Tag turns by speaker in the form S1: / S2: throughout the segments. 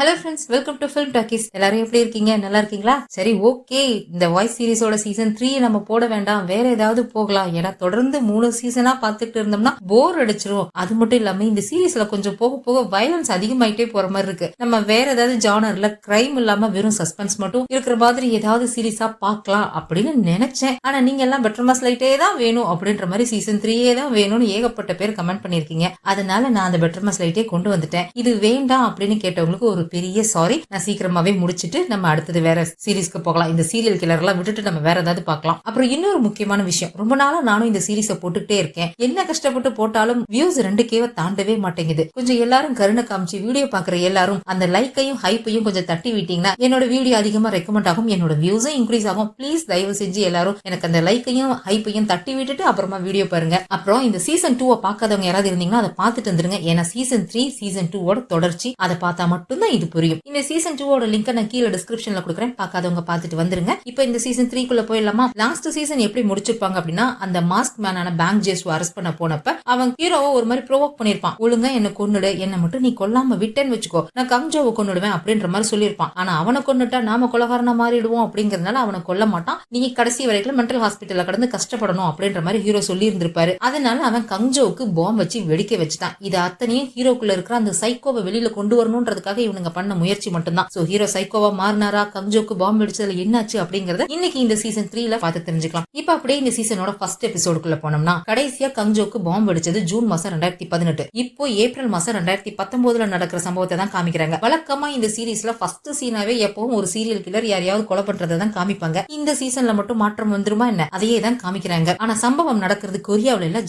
S1: Hello friends, welcome to film talkies. எல்லாரும் எப்படி இருக்கீங்க? நல்லா இருக்கீங்களா? சரி, ஓகே. இந்த வாய்ஸ் சீரிஸோட சீசன் 3 நம்ம போட வேண்டாம், வேற ஏதாவது போகலாம். ஏன்னா தொடர்ந்து 3 சீசனா பார்த்துட்டு இருந்தோம்னா போர் அடிச்சிரும். அது மட்டும் இல்லாம இந்த சீரிஸ்ல கொஞ்சம் போக போக வயலன்ஸ் அதிகமாயிட்டே போற மாதிரி இருக்கு. நம்ம வேற ஏதாவது ஜானர்ல கிரைம் இல்லாம வெறும் சஸ்பென்ஸ் மட்டும் இருக்கிற மாதிரி ஏதாவது சீரிஸா பார்க்கலாம் அப்படின்னு நினைச்சேன். ஆனா நீங்க எல்லாம் பெட்டர் மாஸ் லைட்டே தான் வேணும் அப்படின்ற மாதிரி சீசன் 3 தான் வேணும்னு ஏகப்பட்ட பேர் கமெண்ட் பண்ணிருக்கீங்க. அதனால நான் அந்த பெட்டர் மாஸ் லைட்டே கொண்டு வந்துட்டேன். இது வேண்டாம் அப்படின்னு கேட்டவங்களுக்கு ஒரு பெரிய சாரி. நான் சீக்கிரமாவே முடிச்சிட்டு நம்ம அடுத்தது வேற சீரிஸ்க்கு போகலாம். இந்த சீரியல் கில்லர் எல்லாம் விட்டுட்டு நம்ம வேற ஏதாவது பார்க்கலாம். அப்புறம் இன்னொரு முக்கியமான விஷயம், ரொம்ப நாளா நானும் இந்த சீரிஸை போட்டுக்கிட்டே இருக்கேன். என்ன கஷ்டப்பட்டு போட்டாலும் வியூஸ் 2K தாண்டவே மாட்டேங்குது. கொஞ்சம் எல்லாரும் கருணை காமிச்சு வீடியோ பாக்குற எல்லாரும் அந்த லைக்கையும் ஹைப்பையும் கொஞ்சம் தட்டி விட்டீங்கன்னா என்னோட வீடியோ அதிகமா ரெக்கமெண்ட் ஆகும், என்னோட வியூஸும் இன்க்ரீஸ் ஆகும். ப்ளீஸ் தயவு செஞ்சு எல்லாரும் எனக்கு அந்த லைக்கையும் ஹைப்பையும் தட்டி விட்டுட்டு அப்புறமா வீடியோ பாருங்க. அப்புறம் இந்த சீசன் 2 பார்க்காதவங்க யாராவது இருந்தீங்கன்னா அதை பார்த்துட்டு வந்துருங்க. ஏன்னா சீசன் 3 சீசன் 2 தொடர்ச்சி. அதை பார்த்தா மட்டும்தான் இது புரியும். இந்த சீசன் 2 லிங்க் நான் கீழே டிஸ்கிரிப்ஷன்ல கொடுக்குறேன், பார்க்காதவங்க பார்த்துட்டு வந்துருங்க. இப்போ இந்த சீசன் 3 போயிடலாமா? லாஸ்ட் சீசன் எப்படி முடிச்சிருப்பாங்க அப்படின்னா, அந்த மாஸ்க் மேனான பேங்க் ஜேஸ்வை அரெஸ்ட் பண்ண போனப்ப அவன் ஹீரோவை ஒரு மாதிரி ப்ரோவோக் பண்ணிருப்பான். ஒழுங்கா என்ன கொன்னுடு, என்ன மட்டும் நீ கொல்லாம விட்டேன்னு வச்சுக்கோ, நான் கங்ஜோவை கொன்னுடுவேன் அப்படின்ற மாதிரி சொல்லியிருப்பான். ஆனா அவனை கொன்னுட்டா நாம கொலகாரனா மாறிடுவோம் அப்படிங்கறதுனால அவனை கொல்ல மாட்டான். நீங்க கடைசி வரைக்கும் மென்டல் ஹாஸ்பிட்டல்ல கடந்து கஷ்டப்படணும் அப்படின்ற மாதிரி ஹீரோ சொல்லி இருந்திருப்பாரு. அதனால அவன் கங்ஜோவுக்கு பாம்பு வச்சு வெடிக்க வச்சுட்டான். இது அத்தனையும் ஹீரோக்குள்ள இருக்கிற அந்த சைக்கோவை வெளியில கொண்டு வரணும்ன்றதுக்காக இவனுங்க பண்ண முயற்சி மட்டும்தான். சோ ஹீரோ சைக்கோவா மாறினாரா, கங்ஜோக்கு பாம்பு வெடிச்சதுல என்னாச்சு அப்படிங்கறத இன்னைக்கு இந்த சீசன் 3 பார்த்து தெரிஞ்சுக்கலாம். இப்ப அப்படியே இந்த சீசனோட ஃபர்ஸ்ட் எபிசோடுக்குள்ள போனோம்னா, கடைசியா கங்ஜோக்கு பாம்பு வெடிச்சது ஜூன் மாசம் 2018. இப்போ ஏப்ரல் மாசம் 2019 நடக்கிற சம்பவத்தை தான் காமிக்கிறாங்க. வழக்கமா இந்த சீரீஸ்ல ஃபர்ஸ்ட் சீனாவே எப்பவும் ஒரு சீரியல் கில்லர் யாரையாவது கொலை பண்றதை தான் காமிப்பாங்க. இந்த சீசன்ல மட்டும் மாற்றம் வந்துருமா என்ன? அதையே தான் காமிக்கிறாங்க. ஆனா சம்பவம் நடக்கிறது கொரியாவில இல்ல,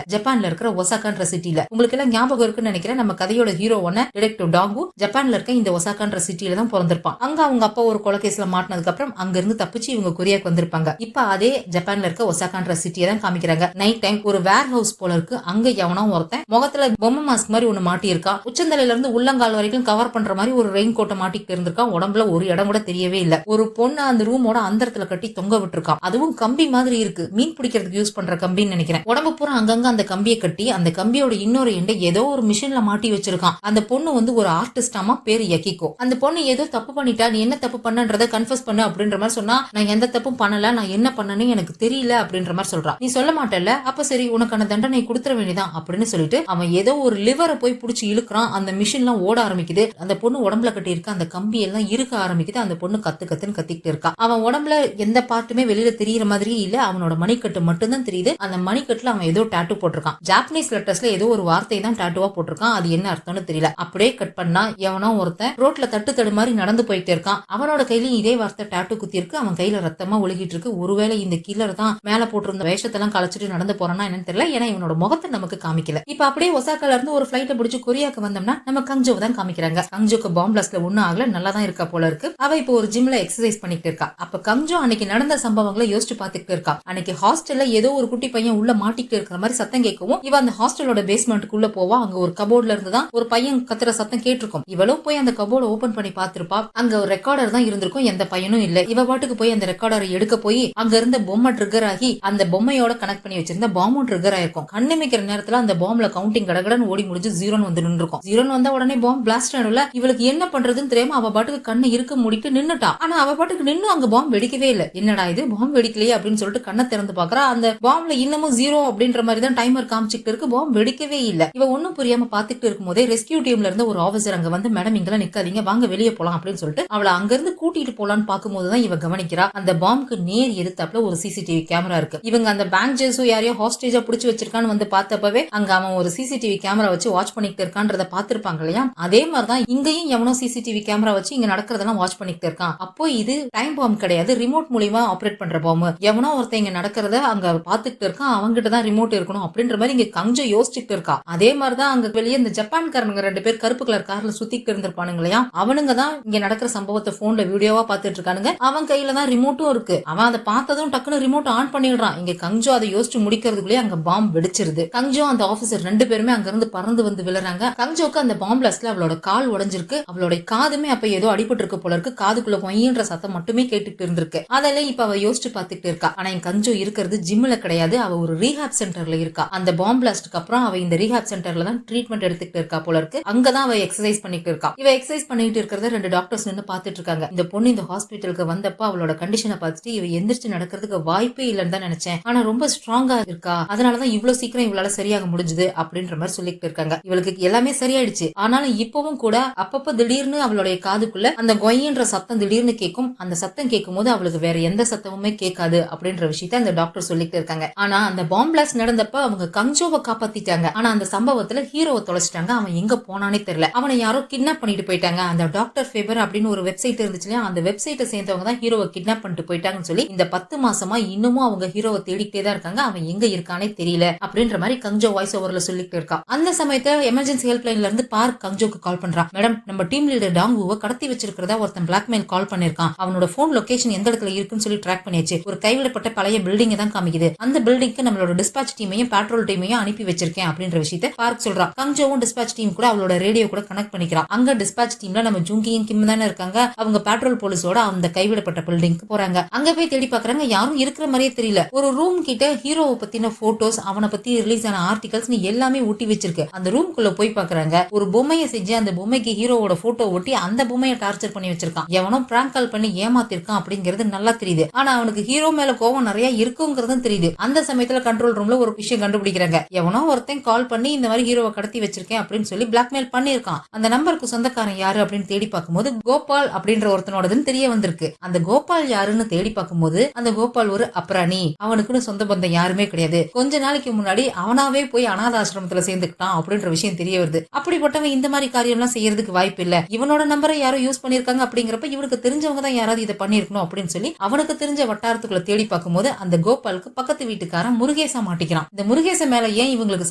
S1: ஜப்பான்ல இருக்கிற ஒசாகான்ற சிட்டில. உங்களுக்கு எல்லாம் ஞாபகம் இருக்குன்னு நினைக்கிறேன். நம்ம கதையோட ஹீரோவான டிடெக்டிவ் டாங்கு ஜப்பான்ல இருக்க இந்த ஒசாகான்ற சிட்டில தான் பிறந்திருப்பான். அங்க அவங்க அப்பா ஒரு கொலை கேஸ்ல மாட்டினதுக்கு அப்புறம் அங்க இருந்து தப்பிச்சு இவங்க கொரியாக்கு வந்திருப்பாங்க. இப்ப அதே ஜப்பான்ல இருக்க ஒசாகான்ற சிட்டியை தான் காமிக்கிறாங்க. நைட் டைம் ஒரு வேர் ஹவுஸ் போல இருக்கு. அங்க எவனோ ஒருத்தன் முகத்துல பொம்மை மாஸ்க் மாதிரி ஒண்ணு மாட்டி இருக்கா. உச்சந்தலையில இருந்து உள்ளங்கால் வரைக்கும் கவர் பண்ற மாதிரி ஒரு ரெயின் கோட்டை மாட்டிட்டு இருந்திருக்கான். உடம்புல ஒரு இடம் கூட தெரியவே இல்ல. ஒரு பொண்ணு அந்த ரூமோட அந்தரத்துல கட்டி தொங்க விட்டுருக்கான். அதுவும் கம்பி மாதிரி இருக்கு, மீன் பிடிக்கிறதுக்கு யூஸ் பண்ற கம்பின்னு நினைக்கிறேன். உடம்பு பூரா அங்கங்க அந்த கம்பியை கட்டி அந்த கம்பியோட இன்னொரு எண்டை ஏதோ ஒரு மிஷின்ல மாட்டி வச்சிருக்கான். அந்த பொண்ணு வந்து ஒரு ஆர்டிஸ்டாமா, பேரு யகிகோ. அந்த பொண்ணு ஏதோ தப்பு பண்ணிட்டா, நீ என்ன தப்பு பண்ணன்றத கன்ஃபஸ் பண்ணு அப்படின்ற மாதிரி சொன்னா, நான் எந்த தப்பும் பண்ணல, நான் என்ன பண்ணனே எனக்கு தெரியல அப்படின்ற மாதிரி சொல்றான். நீ சொல்ல மாட்டல, அப்ப சரி உனக்கான தண்டனை கொடுத்துட வேண்டியதான் அப்படின்னு சொல்லிட்டு அவன் ஏதோ ஒரு லிவரை போய் புடிச்சு இழுக்கிறான். அந்த மிஷின் எல்லாம் ஓட ஆரம்பிக்குது. அந்த பொண்ணு உடம்புல கட்டி இருக்க அந்த கம்பி எல்லாம் இருக்க ஆரம்பிக்குது. அந்த பொண்ணு கத்துன்னு கத்திக்கிட்டு இருக்கா. அவன் உடம்புல எந்த பார்ட்டுமே வெளியில தெரியற மாதிரியே இல்ல. அவனோட மணிக்கட்டு மட்டும்தான் தெரியுது. அந்த மணிக்கட்டுல அவன் ஏதோ டாட்டூ போட்டிருக்கான். ஜாப்பனீஸ் லெட்டர்ஸ்ல ஏதோ ஒரு வார்த்தை தான் டாட்டூவா போட்டிருக்கான். அது என்ன அர்த்தம்னு தெரியல. அப்படியே கட் பண்ணா எவனோ ஒருத்தன் ரோட்ல தட்டு மாதிரி நடந்து போயிட்டே இருக்கான். அவனோட கையில இதே வார்த்தை டாட்டூ குத்தி இருக்கு. அவன் கையில ரத்தமா ஒழுகிட்டு இருக்கு. ஒருவேளை இந்த கில்லர் தான் மேல போட்டிருந்த வேஷத்தெல்லாம் களைச்சிட்டு நடந்து போறானா என்னன்னு தெரியல. ஏன்னா இவனோட முகத்தை நமக்கு காமிக்கல. இப்ப அப்படியே ஒசாக்கால இருந்து ஒரு பிளைட்டை பிடிச்சு கொரியாக்கு வந்தோம்னா நம்ம கங்ஜோவை தான் காமிக்கிறாங்க. கங்ஜோக்கு பாம்பு பிளாஸ்ட்ல ஒண்ணும் ஆகல, நல்லா தான் இருக்கா போல இருக்கு. அவ இப்போ ஒரு ஜிம்ல எக்ஸசைஸ் பண்ணிட்டு இருக்கா. அப்ப கங்ஜோ அன்னைக்கு நடந்த சம்பவங்களை யோசிச்சு பாத்துக்கிட்டு இருக்கா. அன்னைக்கு ஹாஸ்டல்ல ஏதோ ஒரு குட்டி பையன் உள்ள மாட்டிக்கிட்டு இருக்கிற மாதிரி சத்தம் கேட்கவும் இவ அந்த ஹாஸ்டலோட பேஸ்மெண்ட்டுக்குள்ள போவா. அங்க ஒரு கபோர்ட்ல இருந்து தான் ஒரு பையன் கத்துற சத்தம் கேட்டிருக்கும். இவளும் போய் அந்த கபோர்டை ஓபன் பண்ணி பாத்துருப்பா. அங்க ஒரு ரெக்கார்டர் தான் இருந்திருக்கும், எந்த பையனும் இல்ல. இவ பாட்டுக்கு போய் அந்த ரெக்கார்டரை எடுக்க போய் அங்க இருந்த பொம்மை ட்ரிகர் ஆகி அந்த பொம்மையோட கனெக்ட் பண்ணி வச்சிருந்த பாம்பும் ட்ரிகர் ஆயிருக்கும். கண்ணிமைக்கிற நேரத்துல அந்த பாம்புல கவுண்டிங் கடகடன்னு ஓடி முடிஞ்சு 0 வந்து நின்றுக்கும். 0 வந்தா உடனே பாம்பு பிளாஸ்ட் ஆயிடும்ல. இவளுக்கு என்ன பண்றதுன்னு தெரியாம அவ பாட்டுக்கு கண்ணை இருக்க முடிட்டு நின்னுட்டா. ஆனா அவ பாட்டுக்கு நின்னு அங்க பாம்பு வெடிக்கவே இல்ல. என்னடா இது, பாம்பு வெடிக்கலையே அப்படின்னு சொல்லிட்டு கண்ணை திறந்து பாக்குறா. அந்த பாம்புல இன்னமும் 0 அப்படின்ற மாதிரி தான் டைமர் காமிச்சிட்டு இருக்கு. பாம்பு வெடிக்கவே இல்ல. இவ ஒன்னும் புரியாம பாத்துக்கிட்டு இருக்கும் போதே ரெஸ்கியூ டீம்ல இருந்து ஒரு ஆபீசர் அங்க வந்து, மேடம் இங்கெல்லாம் நிக்காதீங்க, வாங்க வெளியே போலாம் அப்படின்னு சொல்லிட்டு அவளை அங்க இருந்து கூட்டிட்டு போலான்னு பாக்கும்போதுதான் இவ கவனிக்கிறா, அந்த பாம்புக்கு நேர் எதிர்த்தாப்புல ஒரு சிசிடிவி கேமரா இருக்கு. இவங்க அந்த பேங்க் ஜேஸோ யாரையோ ஹாஸ்டேஜா புடிச்சு வச்சிருக்கான்னு வந்து பார்த்தப்பவே அங்க அவன் ஒரு சிசிடிவி கேமரா வச்சு வாட்ச் பண்ணிட்டு இருக்கான்றத பாத்துருப்பாங்க இல்லையா? அதே மாதிரிதான் இங்கேயும் எவனோ சிசிடிவி கேமரா வச்சு இங்க நடக்கிறதெல்லாம் வாட்ச் பண்ணிட்டு இருக்கான். அப்போ இது டைம் பாம்பு கிடையாது, ரிமோட் மூலியமா ஆபரேட் பண்ற பாம்பு. எவனோ ஒருத்தன் இங்க நடக்கிறத அங்க பாத்துக்கிட்டு இருக்கான், அவங்கிட்ட தான் ரிமோட் இருக்கணும் அப்படின்ற மாதிரி இங்க கஞ்சம் யோசிச்சுட்டு இருக்கா. அதே மாதிரிதான் அங்க வெளியே இந்த ஜப்பான்காரனுங்க 2 பேர் கருப்பு கலர் கார்ல சுத்திட்டு இருந்திருப்பானுங்க இல்லையா? அவனுங்க தான் இங்க நடக்கிற சம்பவத்தை போன்ல வீடியோவா பாத்துட்டு இருக்கானுங்க. அவன் கையில தான் ரிமோட்டும் இருக்கு. அவன் அதை பார்த்ததும் டக்குனு ரிமோட் ஆன் பண்ணிடுறான். இங்க கஞ்சோ அதை யோசிச்சு முடிக்கிறதுக்குள்ளே அங்க பாம்பு வெடிச்சிருது. கஞ்சோ அந்த ஆபீசர் 2 பேருமே அங்க இருந்து பறந்து வந்து விழுறாங்க. கஞ்சோக்கு அந்த பாம்பு பிளாஸ்ட்ல அவளோட கால் உடைஞ்சிருக்கு. அவளோட காதுமே அப்ப ஏதோ அடிபட்டு இருக்கு போல இருக்கு. காதுக்குள்ள கொய்யின்ற சத்தம் மட்டுமே கேட்டுட்டு இருந்திருக்கு. அதெல்லாம் இப்ப அவ யோசிச்சு பாத்துக்கிட்டு இருக்கா. ஆனா என் கஞ்சோ இருக்கிறது ஜிம்ல கிடையாது, அவ ஒரு ரீஹாப் சென்டர்ல இருக்கா. அந்த பாம்பு பிளாஸ்ட்க்கு அப்புறம் அவ இந்த ரீஹாப் சென்டர்ல தான் ட்ரீட்மெண்ட் எடுத்துக்கிட்டு இருக்கா போல இருக்கு. அங்கதான் அவ எக்ஸசைஸ் பண்ணிட்டு இருக்கா. இவ எக்ஸசைஸ் பண்ணிட்டு இருக்கிறத 2 டாக்டர்ஸ் நின்னு பாத்துட்டு இருக்காங்க. இந்த பொண்ணு இந்த ஹாஸ்பிட்டலுக்கு வந்தப்ப அவளோட கண்டிஷனை பார்த்துட்டு இவ எந்திரிச்சு நடக்கிறதுக்கு வாய்ப்பே இல்லன்னு தான் நினைச்சேன். ஆனா ரொம்ப ஸ்ட்ராங்கா இருக்கா. அதனாலதான் இவ்வளவு சீக்கிரம் இவளால சரியாக முடிஞ்சது அப்படின்ற மாதிரி சொல்லிட்டு இருக்காங்க. இவளுக்கு எல்லாமே சரியாயிடுச்சு. ஆனாலும் இப்பவும் கூட அப்பப்ப திடீர்னு அவளுடைய காதுக்குள்ள அந்த கொய்ன்ற சத்தம் திடீர்னு கேட்கும். அந்த சத்தம் கேட்கும் போது அவளுக்கு வேற எந்த சத்தமுமே கேட்காது அப்படின்ற விஷயத்த அந்த டாக்டர் சொல்லிட்டு இருக்காங்க. ஆனா அந்த பாம் பிளாஸ்ட் நடந்தப்ப அவங்க கங்ஜோவை காப்பாத்திட்டாங்க. ஆனா அந்த சம்பவத்துல ஹீரோவை தொலைச்சிட்டாங்க. அவன் எங்க போனானே தெரியல. அவனை யாரோ கிட்னாப் பண்ணிட்டு போயிட்டாங்க. அந்த டாக்டர் ஃபேவர் அப்படின்னு ஒரு வெப்சைட் இருந்துச்சு இல்லையா, அந்த வெப்சைட்டை சேர்ந்தவங்க தான் ஹீரோவை கிட்னாப் பண்ணிட்டு போயிட்டாங்கன்னு சொல்லி இந்த 10 மாசமா இன்னமும் அவங்க ஹீரோவை தேடிக்கிட்டே தான் இருக்காங்க. அவன் எங்க இருக்கானே தெரியல அப்படின்ற மாதிரி கங்ஜோ வாய்ஸ் ஓவர்ல சொல்லிட்டு இருக்கா. அந்த சமயத்துல எமர்ஜென்சி ஹெல்ப் லைன்ல இருந்து பார்க் கங்ஜோக்கு கால் பண்றான். மேடம், நம்ம டீம் லீடர் டாங்குவை கடத்தி வச்சிருக்கிறதா ஒருத்தன் பிளாக்மெயில் கால் பண்ணிருக்கான். அவனோட போன் லொகேஷன் எந்த இடத்துல இருக்குன்னு சொல்லி ட்ராக் பண்ணியாச்சு. ஒரு கைவிடப்பட்ட பழைய பில்டிங் தான் காமிக்குது. அந்த பில்டிங்க்கு நம்மளோட டிஸ்பாச் டீமையும் பேட்ரோல் டீமையும் அனுப்பி வச்சிருக்கேன் அப்படின்ற விஷயத்தை பார்க் சொல்றான். கங்ஜோவும் டிஸ்பாச் டீம் கூட அவளோட ரேடியோ கூட கனெக்ட் பண்ணிக்கிறான். அங்க டிஸ்பாச் டீம்ல நம்ம ஜூங்கியும் கிம் தானே இருக்காங்க. அவங்க பேட்ரோல் போலீஸோட அந்த கைவிடப்பட்ட பில்டிங்க்கு போறாங்க. அங்க போய் தேடி பாக்குறாங்க. யாரும் இருக்கிற மாதிரியே தெரியல. ஒரு ரூம் கிட்ட ஹீரோவை பத்தின போட்டோஸ், அவனை பத்தி ரிலீஸ் ஆன ஆர்டிகல்ஸ் எல்லாமே ஒட்டி வச்சிருக்கு. அந்த ரூம்குள்ள போய் பாக்குறாங்க. ஒரு பொம்மையை செஞ்சு அந்த பொம்மைக்கு ஹீரோவோட போட்டோ ஒட்டி அந்த பொம்மையை டார்ச்சர் பண்ணி வச்சிருக்கான். எவனோ பிராங்க் கால் பண்ணி ஏமாத்திருக்கான் அப்படிங்கிறது நல்லா தெரியுது. ஆனா அவனுக்கு ஹீரோ மேல கோவம் நிறைய இருக்குங்கிறதும் தெரியுது. அந்த சமயத்துல கண்ட்ரோல் ரூம்ல ஒரு விஷயம் கண்டுபிடிக்கிறாங்க. எவனோ ஒருத்தன் கால் பண்ணி இந்த மாதிரி ஹீரோவை கடத்தி வச்சிருக்கேன் அப்படின்னு சொல்லி பிளாக்மெயில் பண்ணிருக்கான். அந்த நம்பருக்கு சொந்தக்காரன் யாரு அப்படின்னு தேடி பார்க்கும்போது கோபால் அப்படின்ற ஒருத்தனோடதுன்னு தெரிய வந்திருக்கு. அந்த கோபால் யாருன்னு தேடி பார்க்கும்போது அந்த கோபால் ஒரு அப்ராணி. அவனுக்குன்னு சொந்த பந்தம் யாருமே கிடையாது. கொஞ்ச நாளைக்கு முன்னாடி அவனாவே போய் அனாத ஆசிரமத்துல சேர்ந்துக்கிட்டான் அப்படின்ற விஷயம் தெரிய வருது. அப்படிப்பட்டவன் இந்த மாதிரி காரியம் எல்லாம் செய்யறதுக்கு வாய்ப்பு இல்ல. இவனோட நம்பரை யாரோ யூஸ் பண்ணிருக்காங்க அப்படிங்கிறப்ப இவனுக்கு தெரிஞ்சவங்க தான் யாராவது இதை பண்ணிருக்கணும் அப்படின்னு சொல்லி அவனுக்கு தெரிஞ்ச வட்டாரத்துக்குள்ள தேடி பார்க்கும்போது அந்த கோபாலுக்கு பக்கத்து வீட்டுக்காரன் முருகேசா மாட்டிக்கிறான். இந்த முருகேச மேல ஏன் இவங்களுக்கு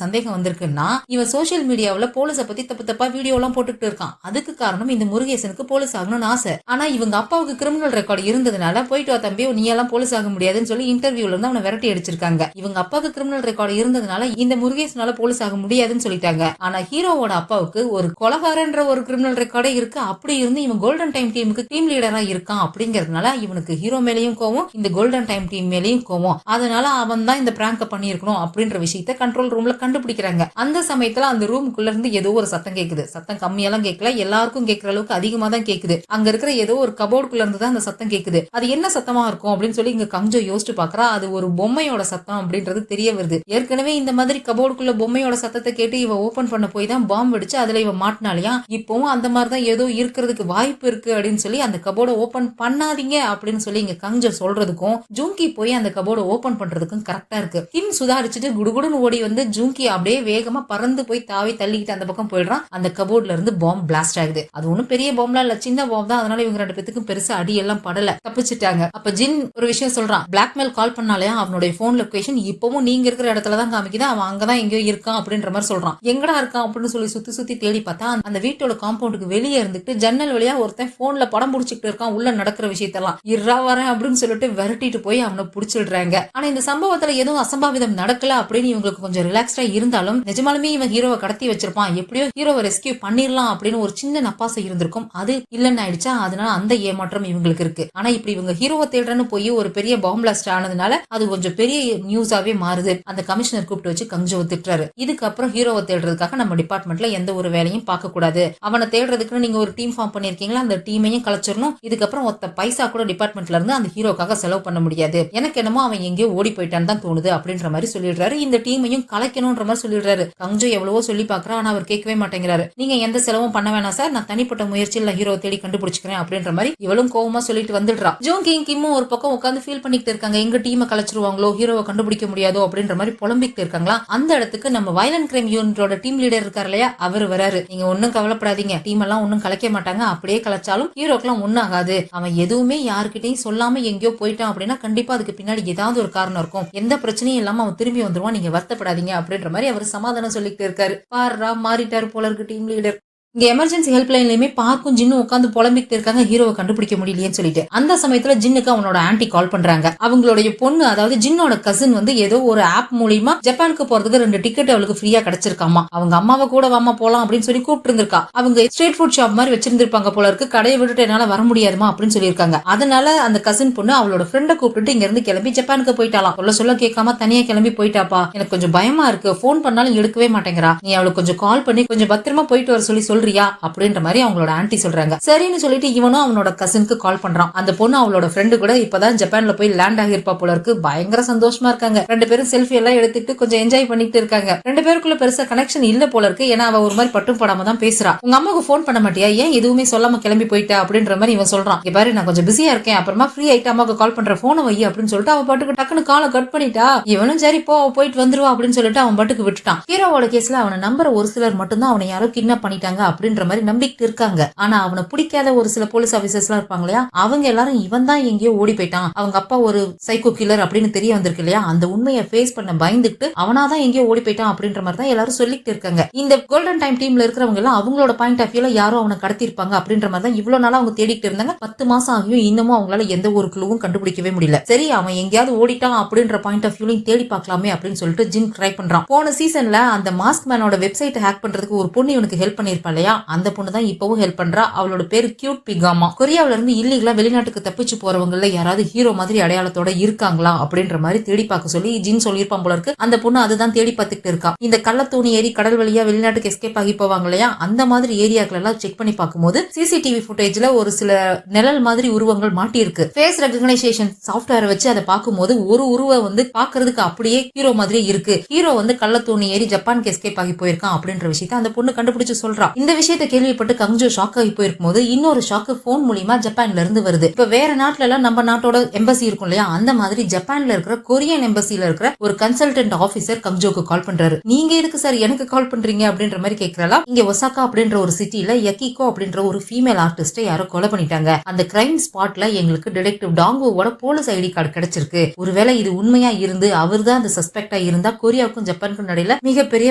S1: சந்தேகம் வந்திருக்குன்னா, இவன் சோசியல் மீடியாவுல போலீஸ பத்தி தப்பு தப்பா வீடியோ எல்லாம் போட்டுட்டு இருக்கான். அதுக்கு காரணம் இந்த முருகேசனுக்கு போலீஸ் ஆகணும்னு ஆசை. ஆனா இவங்க அப்பாவுக்கு கிரிமினல் ரெக்கார்டு இருந்ததுனால போயிட்டு வா தம்பி, நீ எல்லாம் போலீஸ் ஆக முடியாதுன்னு சொல்லி இன்டர்வியூல இருந்து அவனை விரட்டி அடிச்சிருக்காங்க. இவங்க அப்பாவுக்கு கிரிமினல் ரெக்கார்டு இருந்ததுனால இந்த முருகேசனால போலீஸ் ஆக முடியாதுன்னு சொல்லிட்டாங்க. ஆனா ஹீரோவோட அப்பாவுக்கு ஒரு கொலகாரன்ற ஒரு கிரிமினல் ரெக்கார்டே இருக்கு. அப்படி இருந்து இவன் கோல்டன் டைம் டீமுக்கு டீம் லீடரா இருக்கான் அப்படிங்கறதுனால இவனுக்கு ஹீரோ மேலேயும் கோவம், இந்த கோல்டன் டைம் டீம் மேலேயும் கோவம். அதனால அவன் தான் இந்த பிராங்க பண்ணிருக்கணும் அப்படின்ற விஷயத்த கண்ட்ரோல் ரூம்ல கண்டுபிடிக்கிறாங்க. அந்த சமயத்துல அந்த ரூமுக்குள்ள இருந்து ஏதோ ஒரு சத்தம் கேக்குது. சத்தம் கம்மியெல்லாம் கேட்கல, எல்லாருக்கும் கேட்கிற அளவுக்கு அதிகமா தான் கேக்குது. அங்க இருக்கிற ஏதோ ஒரு கபோர்டுக்குள்ள இருந்து தான் அந்த சத்தம் கேக்குது. அது என்ன சத்தமா இருக்கும் அப்படின்னு சொல்லி இங்க கஞ்சோ யோசிச்சு பாக்குறா. அது ஒரு பொம்மையோட சத்தம் அப்படின்றது தெரிய வருது. ஏற்கனவே இந்த மாதிரி கபோர்டுக்குள்ள பொம்மையோட சத்தத்தை கேட்டு இவ ஓபன் பண்ண போய் தான் பாம்பு வெடிச்சு அதுல இவ மாட்டினாலையா. இப்பவும் அந்த மாதிரிதான் ஏதோ இருக்கிறதுக்கு வாய்ப்பு இருக்கு அப்படின்னு சொல்லி அந்த கபோர்டை ஓபன் பண்ணாதீங்க அப்படின்னு சொல்லி இங்க கஞ்சோ சொல்றதுக்கும் ஜூங்கி போய் அந்த கபோர்டை ஓபன் பண்றதுக்கும் கரெக்டா இருக்கு. கிம் சுதாரிச்சுட்டு குடுகுடுன்னு ஓடி வந்து ஜூங்கி அப்படியே வேகமா பறந்து போய் தாவி தள்ளிக்கிட்டு அந்த பக்கம் போயிடுறான். அந்த கபோர்ட்ல இருந்து பாம்பு பிளாஸ்ட் ஆகுது. அது ஒண்ணும் பெரிய பாம்புலாம் இல்ல, சின்ன பாம்பு தான். அதனால இவங்க 2 பேத்துக்கும் பெருசா அடி எல்லாம் படல, தப்பிச்சுட்டாங்க. அப்ப ஜின் ஒரு விஷயம் சொல்றான். பிளாக்மெயில் கால் பண்ணாலையா அவனுடைய போன் லொகேஷன் இப்பவும் நீங்க இருக்கிற இடத்துலதான் காமிக்குது, அவன் அங்கதான் எங்கேயோ இருக்கான் அப்படின்ற மாதிரி சொல்றான். எங்கடா இருக்கான் அப்படின்னு சொல்லி சுத்தி சுத்தி தேடி பார்த்தா அந்த வீட்டோட காம்பவுண்டுக்கு வெளியே இருந்துட்டு ஜன்னல் வழியா ஒருத்தன் போன்ல படம் புடிச்சிட்டு இருக்கான். உள்ள நடக்கிற விஷயத்தெல்லாம் இருறா வரேன் அப்படின்னு சொல்லிட்டு விரட்டிட்டு போய் அவனை புடிச்சிடுறாங்க. ஆனா இந்த சம்பவத்துல எதுவும் அசம்பாவிதம் நடக்கல அப்படின்னு இவங்களுக்கு கொஞ்சம் ரிலாக்ஸ்டா இருந்தாலும் நிஜமாலுமே இவன் ஹீரோவை கடத்தி வச்சிருப்பான், எப்படியோ ஹீரோவை ரெஸ்கியூ பண்ணிடலாம் அப்படின்னு ஒரு சின்ன நப்பாசை இருந்திருக்கும். அது இல்லன்னு ஆயிடுச்சா. அதனால அந்த ஏமாற்றம் இவங்களுக்கு இருக்கு. ஆனா இப்படி இவங்க ஹீரோவை தேடுறன்னு போய் ஒரு பெரிய பாம்பு பிளாஸ்ட் ஆனதுனால அது கொஞ்சம் பெரிய நியூஸாவே மாறுது. அந்த கமிஷனர் கூப்பிட்டு வச்சு கஞ்சோவை திட்டுறாரு. இதுக்கப்புறம் ஹீரோவை தேடுறதுக்காக நம்ம டிபார்ட்மெண்ட்ல எந்த ஒரு வேலையும் பார்க்க கூடாது. அவனை தேடுறதுக்கு நீங்க ஒரு டீம் ஃபார்ம் பண்ணிருக்கீங்களா, அந்த டீமையும் கலைச்சிடணும். இதுக்கப்புறம் ஒத்த பைசா கூட டிபார்ட்மெண்ட்ல இருந்து அந்த ஹீரோக்காக செலவு பண்ண முடியாது. எனக்கு என்னமோ அவன் எங்கேயோ ஓடி போயிட்டான்னு தான் தோணுது அப்படின்ற மாதிரி சொல்லிடுறாரு. இந்த டீமையும் கலைக்கணும்ன்ற மாதிரி சொல்லிடுறாரு. கஞ்சோ எவ்வளவோ சொல்லி பாக்குறா, ஆனா அவர் கேட்கவே மாட்டேங்கிறாரு. நீங்க எந்த செலவும் பண்ண வேணாம் சார், நான் தனிப்பட்ட முயற்சியில் ஹீரோ தேடி கண்டுபிடிச்சுக்கிறேன் அப்படின்ற மாதிரி இவளும் கோவமா சொல்லிட்டு வந்துடுறா. ஜோங்கியும் கிம்மும் ஒரு பக்கம் உட்காந்து ஃபீல் பண்ணிட்டு இருக்காங்க. எங்க டீமை கலைச்சிருவாங்களோ, ஹீரோவை கண்டுபிடிக்க முடியாதோ அப்படின்ற மாதிரி புலம்பிட்டு இருக்காங்களா. அந்த இடத்துக்கு நம்ம வயலன்ட் கிரைம் யூனிட்டோட டீம் லீடர் இருக்காரு இல்லையா, அவர் வராரு. நீங்க ஒன்னும் கவலைப்படாதீங்க, டீம் எல்லாம் ஒன்னும் கலைக்க மாட்டாங்க. அப்படியே கலைச்சாலும் ஹீரோக்கெல்லாம் ஒன்னும் ஆகாது. அவன் எதுவுமே யாருக்கிட்டையும் சொல்லாம எங்கேயோ போயிட்டான் அப்படின்னா கண்டிப்பா அதுக்கு பின்னாடி ஏதாவது ஒரு காரணம் இருக்கும். எந்த பிரச்சனையும் இல்லாம அவன் திரும்பி வந்துருவான், நீங்க வருத்தப்படாதீங்க அப்படின்ற மாதிரி அவர் சமாதானம் சொல்லிட்டு இருக்காரு. பாருடா மாறிட்டாரு போல இருக்கு டீம் லீடர். இங்க எமர்ஜென்சி ஹெல்ப் லைன்லயுமே பார்க்கும் ஜின்னு உட்காந்து புலம்பிட்டு இருக்காங்க, ஹீரோவை கண்டுபிடிக்க முடியலையேன்னு சொல்லிட்டு. அந்த சமயத்துல ஜின்னுக்கு அவனோட ஆன்டி கால் பண்றாங்க. அவங்களுடைய பொண்ணு, அதாவது ஜின்னோட கசின் வந்து ஏதோ ஒரு ஆப் மூலியமா ஜப்பானுக்கு போறதுக்கு 2 டிக்கெட் அவளுக்கு ஃப்ரீயா கிடைச்சிருக்காமா. அவங்க அம்மாவை கூட வாமா போலாம் அப்படின்னு சொல்லி கூப்பிட்டு இருந்திருக்கா. அவங்க ஸ்ட்ரீட் ஃபுட் ஷாப் மாதிரி வச்சிருந்திருப்பாங்க போல இருக்கு. கடையை விட்டுட்டு என்னால வர முடியாதுமா அப்படின்னு சொல்லியிருக்காங்க. அதனால அந்த கசின் பொண்ணு அவளோட ஃப்ரெண்டை கூப்பிட்டு இங்க இருந்து கிளம்பி ஜப்பானுக்கு போயிட்டாலாம். சொல்ல கேட்காம தனியா கிளம்பி போயிட்டாப்பா, எனக்கு கொஞ்சம் பயமா இருக்கு, போன் பண்ணாலும் எடுக்கவே மாட்டேங்கிறா, நீ அவளுக்கு கொஞ்சம் கால் பண்ணி கொஞ்சம் பத்திரமா போயிட்டு வர சொல்லி சொல்றியா அப்படின்ற மாதிரி அவங்களோட ஆன்ட்டி சொல்றாங்க. சரின்னு சொல்லிட்டு இவனும் அவனோட கசினுக்கு கால் பண்றான். அந்த பொண்ணு அவளோட ஃப்ரெண்டு கூட இப்பதான் ஜப்பான்ல போய் லேண்ட் ஆகிருப்பா போல இருக்கு. பயங்கர சந்தோஷமா இருக்காங்க. ரெண்டு பேரும் செல்ஃபி எல்லாம் எடுத்துட்டு கொஞ்சம் என்ஜாய் பண்ணிட்டு இருக்காங்க. ரெண்டு பேருக்குள்ள பெருசா கனெக்ஷன் இல்ல போல இருக்கு. ஏன்னா அவ ஒரு மாதிரி பட்டும் போடாம தான் பேசுறா. உங்க அம்மாவுக்கு போன் பண்ண மாட்டியா, ஏன் எதுவுமே சொல்லாம கிளம்பி போயிட்டா அப்படின்ற மாதிரி இவன் சொல்றான். பாரு நான் கொஞ்சம் பிஸியா இருக்கேன், அப்புறமா ஃப்ரீ ஆயிட்டு அம்மாவுக்கு கால் பண்ற போனை வை அப்படின்னு சொல்லிட்டு அவன் பாட்டுக்கு டக்குன்னு காலை கட் பண்ணிட்டா. இவனும் சரி போ போயிட்டு வந்துருவா அப்படின்னு சொல்லிட்டு அவன் பாட்டுக்கு விட்டுட்டான். ஹீரோவோட கேஸ்ல அவனை நம்புற ஒரு சிலர் மட்டும்தான் அவனை யாரோ கிட்னாப் பண்ணிட்டாங்க அப்படின்ற மாதிரி நம்பிக்கிட்டு இருக்காங்க. ஆனா அவனை பிடிக்காத ஒரு சில போலீஸ் ஆபீசர்ஸ் எல்லாம் இருப்பாங்க இல்லையா, அவங்க எல்லாரும் இவன் தான் எங்கேயோ ஓடி போயிட்டான், அவங்க அப்பா ஒரு சைக்கோ கில்லர் அப்படின்னு தெரிய வந்திருக்கு இல்லையா, அந்த உண்மையை ஃபேஸ் பண்ண பயந்துட்டு அவனாதான் எங்கேயோ ஓடி போயிட்டான் அப்படின்ற மாதிரி தான் எல்லாரும் சொல்லிட்டு இருக்காங்க. இந்த கோல்டன் டைம் டீம்ல இருக்கிறவங்க எல்லாம் அவங்களோட பாயிண்ட் ஆஃப் வியூல யாரோ அவனை கடத்திருப்பாங்க அப்படின்ற மாதிரி தான் இவ்வளவு நாளா அவங்க தேடிட்டு இருந்தாங்க. 10 மாசம் ஆகியும் இன்னமும் அவங்களால எந்த ஒரு க்ளூவும் கண்டுபிடிக்கவே முடியல. சரி அவன் எங்கேயாவது ஓடிட்டான் அப்படின்ற பாயிண்ட் ஆஃப் வியூலையும் தேடி பார்க்கலாமே அப்படின்னு சொல்லிட்டு ஜின் ட்ரை பண்றான். போன சீசன்ல அந்த மாஸ்க் மேனோட வெப்சைட் ஹேக் பண்றதுக்கு ஒரு பொண்ணு இவனுக்கு ஹெல்ப் பண்ணிருப்பா இல்லையா, அந்த பொண்ணு தான் இப்பவும் ஹெல்ப் பண்றா. அவளோட பேரு கியூட் பிகாமா. கொரியாவில இருந்து இல்லீகலா வெளிநாட்டுக்கு தப்பிச்சு போறவங்கள யாராவது ஹீரோ மாதிரி அடையாளத்தோட இருக்காங்களா அப்படின்ற மாதிரி தேடி பார்க்க சொல்லி ஜின் சொல்லியிருப்பான் போல இருக்கு. அந்த பொண்ணு அதுதான் தேடி பார்த்துட்டு இருக்கா. இந்த கள்ளத்தூணி ஏரி கடல் வழியா வெளிநாட்டுக்கு எஸ்கேப் ஆகி போவாங்க இல்லையா, அந்த மாதிரி ஏரியாக்கள் எல்லாம் செக் பண்ணி பார்க்கும்போது சிசிடிவி ஃபுட்டேஜ்ல ஒரு சில நிழல் மாதிரி உருவங்கள் மாட்டி இருக்கு. ஃபேஸ் ரெகக்னைசேஷன் சாஃப்ட்வேரை வச்சு அதை பார்க்கும்போது ஒரு உருவம் வந்து பாக்குறதுக்கு அப்படியே ஹீரோ மாதிரி இருக்கு. ஹீரோ வந்து கள்ளத்தூணி ஏறி ஜப்பானுக்கு எஸ்கேப் ஆகி போயிருக்கான் அப்படின்ற விஷயத்தை அந்த பொண்ணு கண்டுபிடிச்சு சொல்றா. இந்த விஷயத்தை கேள்விப்பட்டு கங்ஜோ ஷாக் ஆகி போயிருக்கும் போது இன்னொரு ஷாக்கு போன் மூலியமா ஜப்பான்ல இருந்து வருது. இப்ப வேற நாட்டுல எல்லாம் நம்ம நாட்டோட எம்பசி இருக்கும் இல்லையா, அந்த மாதிரி ஜப்பான்ல இருக்கிற கொரியன் எம்பசில இருக்கிற ஒரு கன்சல்டன்ட் ஆபீசர் கங்ஜோக்கு கால் பண்றாரு. நீங்க எதுக்கு சார் எனக்கு கால் பண்றீங்க அப்படின்ற மாதிரி கேக்குறா. இங்க ஒசாக்கா அப்படின்ற ஒரு சிட்டில யக்கிகோ அப்படின்ற ஒரு ஃபீமேல் ஆர்டிஸ்ட யாரோ கொலை பண்ணிட்டாங்க. அந்த கிரைம் ஸ்பாட்ல எங்களுக்கு டிடெக்டிவ் டாங்கோவோட போலீஸ் ஐடி கார்டு கிடைச்சிருக்கு. ஒருவேளை இது உண்மையா இருந்து அவர் தான் அந்த சஸ்பெக்டா இருந்தா கொரியாவுக்கும் ஜப்பானுக்கும் இடையில மிகப்பெரிய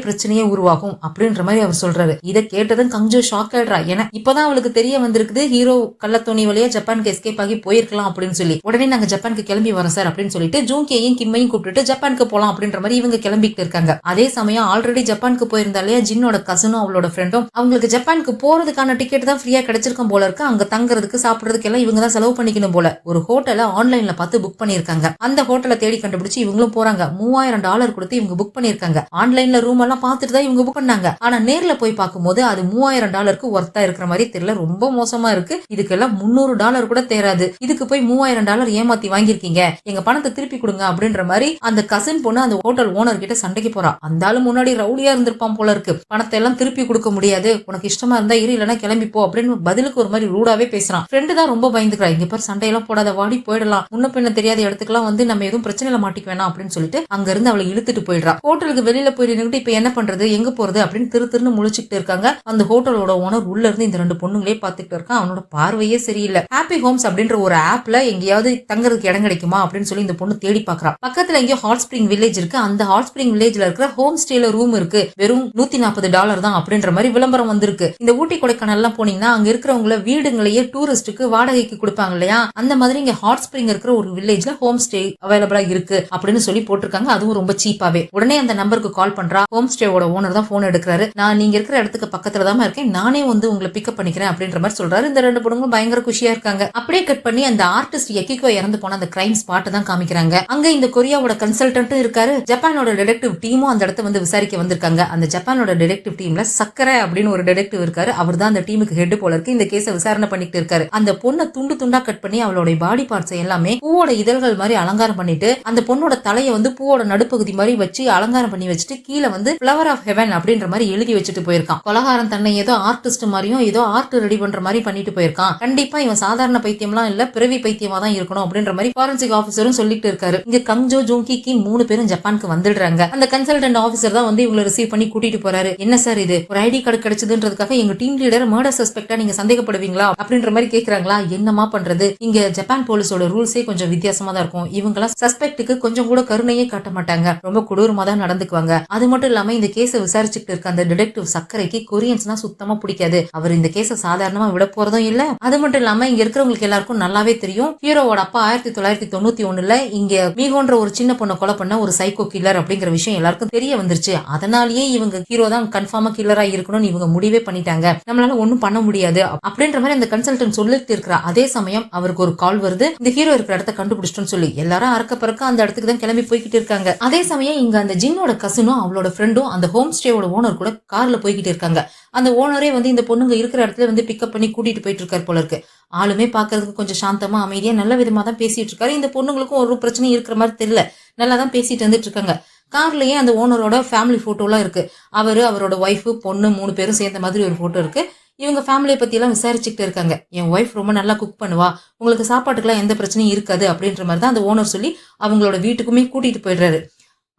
S1: பிரச்சனையே உருவாகும் அப்படின்ற மாதிரி அவர் சொல்றாரு. இதை கேட்டதும் கங்ஜோ ஷாக் ஆயிடுறா. ஏன்னா இப்பதான் அவளுக்கு தெரிய வந்திருக்குது ஹீரோ கள்ளத்தோணி வழியா ஜப்பானுக்கு எஸ்கேப் ஆகி போயிருக்கலாம் அப்படின்னு சொல்லி. உடனே நாங்க ஜப்பானுக்கு கிளம்பி வரோம் சார் அப்படின்னு சொல்லிட்டு ஜூங்கியையும் கிம்மையும் கூப்பிட்டு ஜப்பானுக்கு போலாம் அப்படின்ற மாதிரி இவங்க கிளம்பிட்டு இருக்காங்க. அதே சமயம் ஆல்ரெடி ஜப்பானுக்கு போயிருந்தாலே ஜின்னோட கசனும் அவளோட ஃப்ரெண்டும் அவங்களுக்கு ஜப்பானுக்கு போறதுக்கான டிக்கெட் தான் ஃப்ரீயா கிடைச்சிருக்கும் போல இருக்கு. அங்க தங்குறதுக்கு சாப்பிடுறதுக்கு எல்லாம் இவங்க தான் செலவு பண்ணிக்கணும் போல. ஒரு ஹோட்டலை ஆன்லைன்ல பார்த்து புக் பண்ணிருக்காங்க. அந்த ஹோட்டலை தேடி கண்டுபிடிச்சு இவங்களும் போறாங்க. $3000 கொடுத்து இவங்க புக் பண்ணிருக்காங்க. ஆன்லைன்ல ரூம் எல்லாம் பார்த்துட்டு தான் இவங்க புக் பண்ணாங்க. ஆனா நேர்ல போய் பார்க்கும்போது அது $3000 ஒர்த்தா இருக்கிற மாதிரி தெரியல. ரொம்ப மோசமா இருக்கு. இதுக்கெல்லாம் $300 கூட தேராது. இதுக்கு போய் $3000 ஏமாத்தி வாங்கிருக்கீங்க, எங்க பணத்தை திருப்பி கொடுங்க அப்படின்ற மாதிரி அந்த கசின் பொண்ணு அந்த ஹோட்டல் ஓனர் கிட்ட சண்டைக்கு போறா. அந்த ஆளு முன்னாடி ரவுடியா இருந்திருப்பான் போல இருக்கு. பணத்தை எல்லாம் திருப்பி கொடுக்க முடியாது, உனக்கு இஷ்டமா இருந்தா இரு இல்லைன்னா கிளம்பி போ அப்படின்னு பதிலுக்கு ஒரு மாதிரி ரூடாவே பேசுறான். ஃப்ரெண்டு தான் ரொம்ப பயந்துக்கிறா. இங்க பாரு சண்டையெல்லாம் போடாத, வாடி போயிடலாம், முன்ன பின்ன தெரியாத இடத்துக்குலாம் வந்து நம்ம எதுவும் பிரச்சனையில மாட்டிக்க வேணாம் அப்படின்னு சொல்லிட்டு அங்க இருந்து அவளை இழுத்துட்டு போயிடுறா. ஹோட்டலுக்கு வெளியில போய் நின்னுட்டு இப்ப என்ன பண்றது எங்க போறது அப்படின்னு திருன்னு முழிச்சுட்டு இருக்காங்க. அந்த ஹோட்டலோட ஓனர் உள்ள இருந்து இந்த ரெண்டு பொண்ணுங்களே பாத்துட்டு இருக்கான். அவனோட பார்வையே சரியில்லை. ஹாப்பி ஹோம்ஸ் அப்படின்ற ஒரு ஆப்ல எங்கேயாவது தங்கறதுக்கு இடம் கிடைக்குமா அப்படின்னு சொல்லி இந்த பொண்ணு தேடி பாக்குறா. பக்கத்துல எங்கேயோ ஹாட் ஸ்பிரிங் வில்லேஜ் இருக்கு. அந்த ஹாட் ஸ்பிரிங் வில்லேஜ்ல இருக்கிற ஹோம் ஸ்டேல ரூம் இருக்கு, வெறும் $140 தான் அப்படின்ற மாதிரி விளம்பரம் வந்திருக்கு. இந்த ஊட்டி கொடைக்கானல் எல்லாம் போனீங்கன்னா அங்க இருக்கிறவங்கள வீடுங்களையே டூரிஸ்டுக்கு வாடகைக்கு கொடுப்பாங்க இல்லையா, அந்த மாதிரி இங்க ஹாட் ஸ்பிரிங் இருக்கிற ஒரு வில்லேஜ்ல ஹோம் ஸ்டே அவைலபிளா இருக்கு அப்படின்னு சொல்லி போட்டிருக்காங்க. அதுவும் ரொம்ப சீப்பாவே. உடனே அந்த நம்பருக்கு கால் பண்றா. ஹோம் ஸ்டேவோட ஓனர் தான் போன் எடுக்கிறாரு. நான் நீங்க இருக்கிற இடத்துக்கு பக்கத்துல தான் இருக்கேன், நானே வந்து உங்களை பிக்கப் பண்ணிக்கிறேன் அப்படின்ற மாதிரி சொல்றாரு. இந்த ரெண்டு பொண்ணுங்களும் பயங்கர குஷியா இருக்காங்க. அப்படியே கட் பண்ணி அந்த ஆர்டிஸ்ட் யக்கிகோ இறந்து போன அந்த கிரைம் ஸ்பாட் தான் காமிக்கிறாங்க. அங்க இந்த கொரியாவோட கன்சல்டன்ட்டும் இருக்காரு. ஜப்பானோட டிடெக்டிவ் டீமும் அந்த இடத்த வந்து விசாரிக்க வந்திருக்காங்க. அந்த ஜப்பானோட டிடெக்டிவ் டீம்ல சக்கரை அப்படின்னு ஒரு டிடெக்டிவ் இருக்காரு. அவர் தான் அந்த டீமுக்கு ஹெட் போல இருக்கு. இந்த கேஸை விசாரணை பண்ணிட்டு இருக்காரு. அந்த பொண்ணை துண்டு துண்டா கட் பண்ணி அவளோட பாடி பார்ட்ஸ் எல்லாமே பூவோட இதழ்கள் மாதிரி அலங்காரம் பண்ணிட்டு அந்த பொண்ணோட தலையை வந்து பூவோட நடுப்பகுதி மாதிரி வச்சு அலங்காரம் பண்ணி வச்சுட்டு கீழே வந்து ஃபிளவர் ஆஃப் ஹெவன் அப்படின்ற மாதிரி எழுதி வச்சுட்டு போயிருக்கான். கொலகாரன் தன்னை ஏதோ ஆர்டிஸ்ட் மாதிரியும் ஏதோ ஆர்ட் ரெடி பண்ற மாதிரி பண்ணிட்டு போயிருக்கான். கண்டிப்பா இவன் சாதாரண பைத்தியம்லாம் இல்ல, பிறவி பைத்தியமா தான் இருக்கணும் அப்படின்ற மாதிரி ஃபாரன்சிக் ஆபீசரும் சொல்லிட்டு இருக்காரு. இங்க கங்ஜோ ஜூங்கி கிம் 3 பேரும் ஜப்பானுக்கு வந்துடுறாங்க. அந்த கன்சல்டன்ட் ஆபீசர் தான் வந்து இவங்களை ரிசீவ் பண்ணி கூட்டிட்டு போறாரு. என்ன சார் இது, ஒரு ஐடி கார்டு கிடைச்சதுன்றதுக்காக எங்க டீம் லீடர் மர்டர் சஸ்பெக்டா நீங்க சந்தேகப்படுவீங்களா அப்படின்ற மாதிரி கேக்குறாங்களா. என்னமா பண்றது, இங்க ஜப்பான் போலீஸோட ரூல்ஸே கொஞ்சம் வித்தியாசமா தான் இருக்கும். இவங்கலாம் சஸ்பெக்டுக்கு கொஞ்சம் கூட கருணையே காட்ட மாட்டாங்க, ரொம்ப கொடூரமா தான் நடந்துக்குவாங்க. அது மட்டும் இல்லாம இந்த கேஸை விசாரிச்சுட்டு இருக்க அந்த டிடெக்டிவ் சக்கரைக்கு கொரியன்ஸ்னா சுத்தமா பிடிக்காது. அவர் இந்த கேஸை சாதாரணமா விட போறதும் இல்ல. அது மட்டும் இல்லாம இங்க இருக்கிறவங்களுக்கு எல்லாருக்கும் நல்லாவே தெரியும் ஹீரோவோட அப்பா 1991ல இங்க மீகோன்ற ஒரு சின்ன பொண்ணை கொலை பண்ண ஒரு சைக்கோ கில்லர் அப்படிங்கிற விஷயம் எல்லாருக்கும் தெரிய வந்துருச்சு. அதனாலேயே இவங்க ஹீரோ தான் கன்ஃபார்மா கில்லரா இருக்கணும்னு இவங்க முடிவே பண்ணிட்டாங்க. நம்மளால ஒண்ணும் பண்ண முடியாது அப்படின்ற மாதிரி அந்த கன்சல்டன்ட் சொல்லிட்டு இருக்கிறா. அதே சமயம் அவருக்கு ஒரு கால் வருது, இந்த ஹீரோ இருக்கிற இடத்த கண்டுபிடிச்சிட்டோம்னு சொல்லி. எல்லாரும் அறக்க பறக்க அந்த இடத்துக்கு தான் கிளம்பி போய்கிட்டு இருக்காங்க. அதே சமயம் இங்க அந்த ஜின்னோட கசினும் அவளோட ஃப்ரெண்டும் அந்த ஹோம் ஸ்டேவோட ஓனர் கூட கார்ல போய்கிட்டு இருக்காங்க. அந்த ஓனரே வந்து இந்த பொண்ணுங்க இருக்கிற இடத்துல வந்து பிக்கப் பண்ணி கூட்டிட்டு போயிட்டு இருக்காரு போல இருக்கு. ஆளுமே பாக்குறதுக்கு கொஞ்சம் சாந்தமா அமைதியா நல்ல விதமா தான் பேசிட்டு இருக்காரு. இந்த பொண்ணுங்களுக்கும் ஒரு பிரச்சனையும் இருக்கிற மாதிரி தெரியல, நல்லா தான் பேசிட்டு வந்துட்டு இருக்காங்க. கார்லயே அந்த ஓனரோட ஃபேமிலி போட்டோலாம் இருக்கு. அவரோட ஒய்ஃபு, பொண்ணு 3 பேரும் சேர்ந்த மாதிரி ஒரு போட்டோ இருக்கு. இவங்க ஃபேமிலியை பத்தி எல்லாம் விசாரிச்சுக்கிட்டு இருக்காங்க. என் ஒய்ஃப் ரொம்ப நல்லா குக் பண்ணுவா, உங்களுக்கு சாப்பாட்டுக்கெல்லாம் எந்த பிரச்சனையும் இருக்காது அப்படின்ற மாதிரி தான் அந்த ஓனர் சொல்லி அவங்களோட வீட்டுக்குமே கூட்டிட்டு போயிடுறாரு.